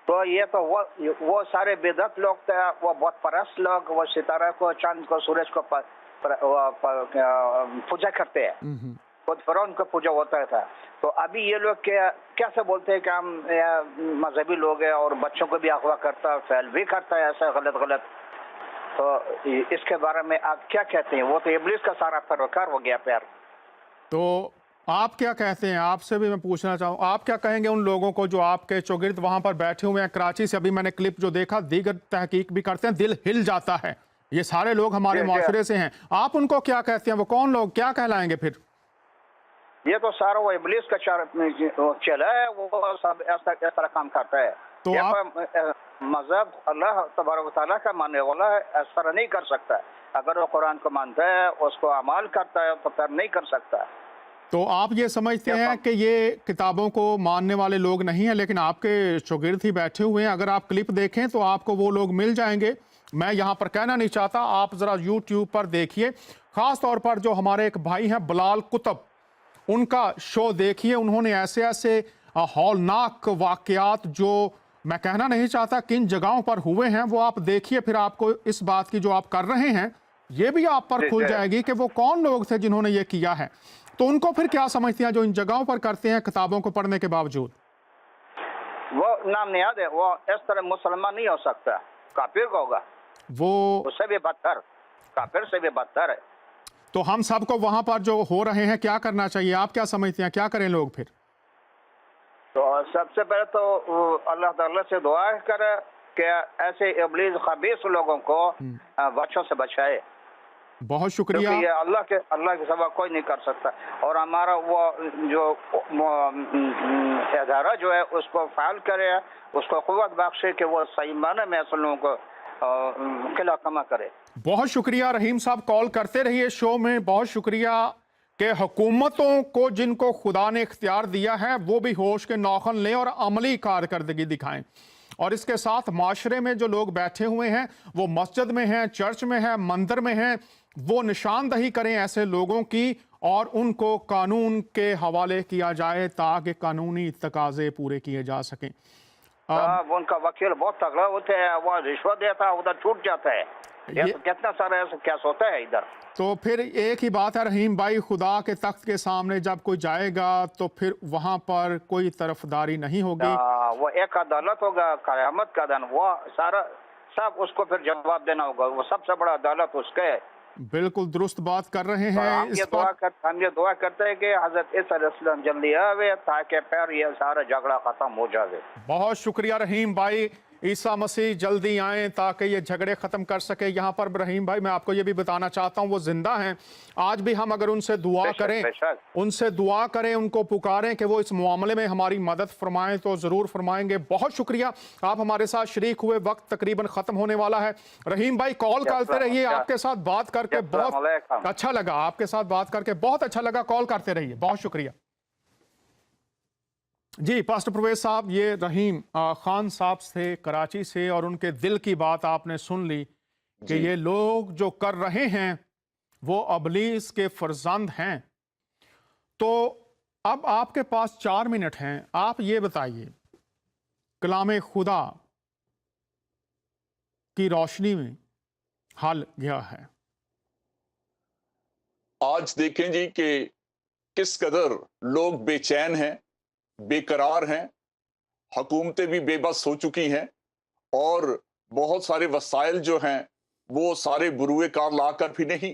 तो ये तो वो सारे बेदत लोग थे, वो बहुत परस्त लोग, वो सितारा को, चांद को, सूरज को पूजा करते हैं। खुद फिरौन का पूजा होता था। तो अभी ये लोग कैसे बोलते हैं कि हम मजहबी लोग हैं और बच्चों को भी अगवा करता, फैल भी करता है, ऐसा गलत। तो इसके बारे में आप क्या कहते हैं? वो तो इब्लीस का सारा पैरोकार हो गया प्यार। तो आप क्या कहते हैं, आपसे भी मैं पूछना चाहूँ, आप क्या कहेंगे उन लोगों को जो आपके चौगिर्द वहां पर बैठे हुए हैं कराची से? अभी मैंने क्लिप जो देखा, दीगर तहकीक भी करते हैं, दिल हिल जाता है। ये सारे लोग हमारे माशरे से हैं, आप उनको क्या कहते हैं? वो कौन लोग, क्या कहलाएंगे फिर? ये तो सारा वो इब्लीस का चला है, वो सब ऐसा काम करता है। तो आप मजहब अल्लाह तबारक व तआला का मानने वाला है, इस तरह नहीं कर सकता। अगर वो कुरान को मानता है, उसको अमाल करता है, तो फिर नहीं कर सकता। तो आप ये समझते हैं कि ये किताबों को मानने वाले लोग नहीं हैं, लेकिन आपके चौगिर्द ही बैठे हुए हैं। अगर आप क्लिप देखें तो आपको वो लोग मिल जाएंगे। मैं यहाँ पर कहना नहीं चाहता, आप ज़रा यूट्यूब पर देखिए। ख़ास तौर पर जो हमारे एक भाई हैं बिलाल कुतुब, उनका शो देखिए। उन्होंने ऐसे ऐसे हौलनाक वाक़यात, जो मैं कहना नहीं चाहता किन जगहों पर हुए हैं, वो आप देखिए। फिर आपको इस बात की जो आप कर रहे हैं ये भी आप पर खुल जाएगी कि वो कौन लोग थे जिन्होंने ये किया है। तो उनको फिर क्या समझते हैं जो इन जगहों पर करते हैं किताबों को पढ़ने के बावजूद? वो नाम नहीं याद है, वो इस तरह मुसलमान नहीं हो सकता, काफिर का होगा वो, उससे भी बदतर, काफिर से भी बदतर है। तो हम सबको वहां पर जो हो रहे हैं क्या करना चाहिए, आप क्या समझते हैं, क्या करें लोग फिर? तो सबसे पहले तो अल्लाह ताला से दुआ करे कि ऐसे इब्लीस खबीस लोगों को बच्चों से बचाए। बहुत शुक्रिया। ये अल्लाह के सिवा कोई नहीं कर सकता। और हमारा वो जो इदारा जो है उसको फाल करे, उसको कुव्वत बख्शे कि वो सही माने में ऐसे लोगों को खिला कमा करे। बहुत शुक्रिया रहीम साहब, कॉल करते रहिए शो में। बहुत शुक्रिया कि हुकूमतों को जिनको खुदा ने इख्तियार दिया है वो भी होश के नौखन लें और अमली कारकर्दगी दिखाएं। और इसके साथ माशरे में जो लोग बैठे हुए हैं, वो मस्जिद में हैं, चर्च में हैं, मंदिर में हैं, वो निशानदही करें ऐसे लोगों की और उनको कानून के हवाले किया जाए ताकि कानूनी तकाजे पूरे किए जा सकें। उनका वकील बहुत तगड़ा होता है, वो रिश्वत देता है, उधर छूट जाता है। ये तो कितना सारा ऐसा केस होता है इधर। तो फिर एक ही बात है रहीम भाई, खुदा के तख्त के सामने जब कोई जाएगा तो फिर वहां पर कोई तरफदारी नहीं होगी। वो एक अदालत होगा क़यामत का दिन, वो सारा सब उसको फिर जवाब देना होगा। वो सबसे बड़ा अदालत उसका है, बिल्कुल दुरुस्त बात कर रहे और हैं। हम ये दुआ करते हैं कि हजरत ईसा अलैहिस्सलाम जल्दी आवे ताकि फिर ये सारा झगड़ा खत्म हो जाए। बहुत शुक्रिया रहीम भाई, ईसा मसीह जल्दी आएं ताकि ये झगड़े ख़त्म कर सके। यहाँ पर रहीम भाई मैं आपको ये भी बताना चाहता हूँ, वो जिंदा हैं। आज भी हम अगर उनसे दुआ करें, उनको पुकारें कि वो इस मामले में हमारी मदद फरमाएं तो ज़रूर फरमाएंगे। बहुत शुक्रिया, आप हमारे साथ शरीक हुए। वक्त तकरीबन ख़त्म होने वाला है। रहीम भाई कॉल करते रहिए, आपके साथ बात करके बहुत अच्छा लगा, बहुत अच्छा लगा। कॉल करते रहिए, बहुत शुक्रिया जी। पास्टर परवेज साहब, ये रहीम खान साहब थे कराची से, और उनके दिल की बात आपने सुन ली कि ये लोग जो कर रहे हैं वो अबलीस के फर्जंद हैं। तो अब आपके पास 4 मिनट हैं, आप ये बताइए कलाम खुदा की रोशनी में हाल गया है। आज देखें जी कि किस कदर लोग बेचैन हैं, बेकरार हैं, हुकूमतें भी बेबस हो चुकी हैं, और बहुत सारे वसाइल जो हैं वो सारे बुरुए कार लाकर भी नहीं।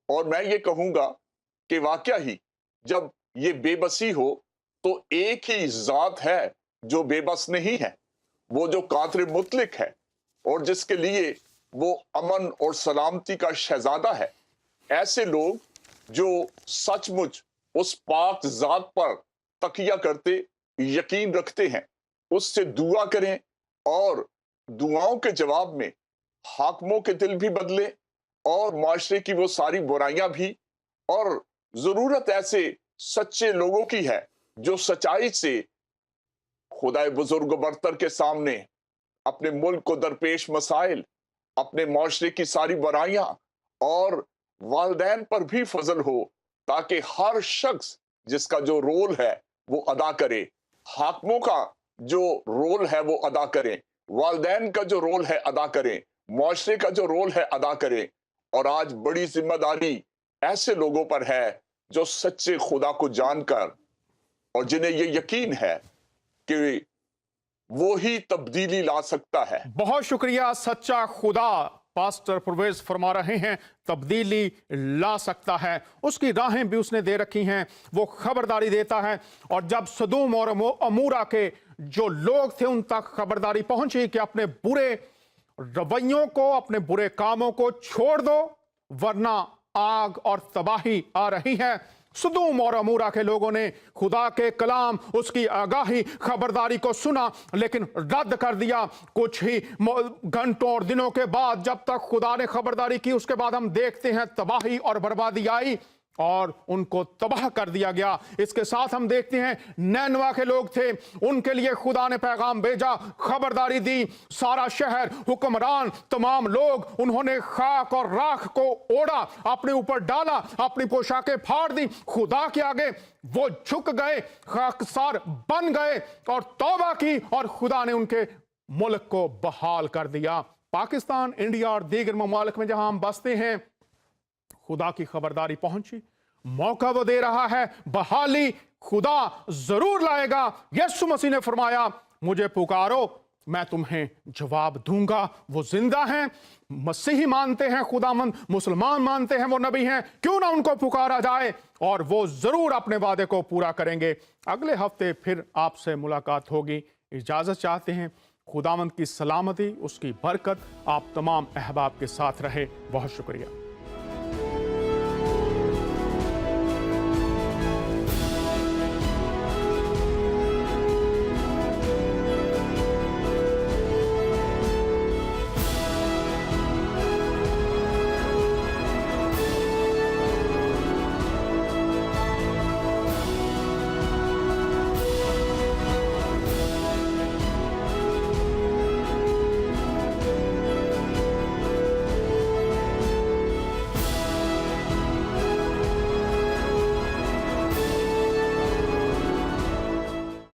और मैं ये कहूँगा कि वाकया ही जब ये बेबसी हो तो एक ही ज़ात है जो बेबस नहीं है, वो जो कादिर मुतलक है और जिसके लिए वो अमन और सलामती का शहजादा है। ऐसे लोग जो सचमुच उस पाक ज़ात पर तकिया करते, यकीन रखते हैं, उससे दुआ करें, और दुआओं के जवाब में हाकिमों के दिल भी बदले और माशरे की वो सारी बुराइयां भी। और जरूरत ऐसे सच्चे लोगों की है जो सच्चाई से खुदाए बुजुर्ग बरतर के सामने अपने मुल्क को दरपेश मसाइल, अपने माशरे की सारी बुराइयां और वालिदैन पर भी फजल हो, ताकि हर शख्स जिसका जो रोल है वो अदा करे, हाकिमों का जो रोल है वो अदा करें, वालिदैन का जो रोल है अदा करें, मुआशरे का जो रोल है अदा करें। और आज बड़ी जिम्मेदारी ऐसे लोगों पर है जो सच्चे खुदा को जानकर और जिन्हें ये यकीन है कि वो ही तब्दीली ला सकता है। बहुत शुक्रिया। सच्चा खुदा पास्टर परवेज फरमा रहे हैं तब्दीली ला सकता है, उसकी राहें भी उसने दे रखी हैं, वो खबरदारी देता है। और जब सदूम और अमूरा के जो लोग थे उन तक खबरदारी पहुंची कि अपने बुरे रवैयों को, अपने बुरे कामों को छोड़ दो वरना आग और तबाही आ रही है, सदूम और अमूरा के लोगों ने खुदा के कलाम, उसकी आगाही, खबरदारी को सुना लेकिन रद्द कर दिया। कुछ ही घंटों और दिनों के बाद जब तक खुदा ने खबरदारी की, उसके बाद हम देखते हैं तबाही और बर्बादी आई और उनको तबाह कर दिया गया। इसके साथ हम देखते हैं नैनवा के लोग थे, उनके लिए खुदा ने पैगाम भेजा, खबरदारी दी। सारा शहर, हुक्मरान, तमाम लोग, उन्होंने खाक और राख को ओढ़ा, अपने ऊपर डाला, अपनी पोशाकें फाड़ दी। खुदा के आगे वो झुक गए, खाकसार बन गए और तौबा की, और खुदा ने उनके मुल्क को बहाल कर दिया। पाकिस्तान, इंडिया और दीगर ममालिक में जहां हम बसते हैं, खुदा की खबरदारी पहुंची, मौका वो दे रहा है, बहाली खुदा जरूर लाएगा। यीशु मसीह ने फरमाया, मुझे पुकारो मैं तुम्हें जवाब दूंगा। वो जिंदा हैं, मसीही मानते हैं खुदामंद, मुसलमान मानते हैं वो नबी हैं, क्यों ना उनको पुकारा जाए और वो जरूर अपने वादे को पूरा करेंगे। अगले हफ्ते फिर आपसे मुलाकात होगी। इजाजत चाहते हैं। खुदामंद की सलामती, उसकी बरकत आप तमाम अहबाब के साथ रहे। बहुत शुक्रिया।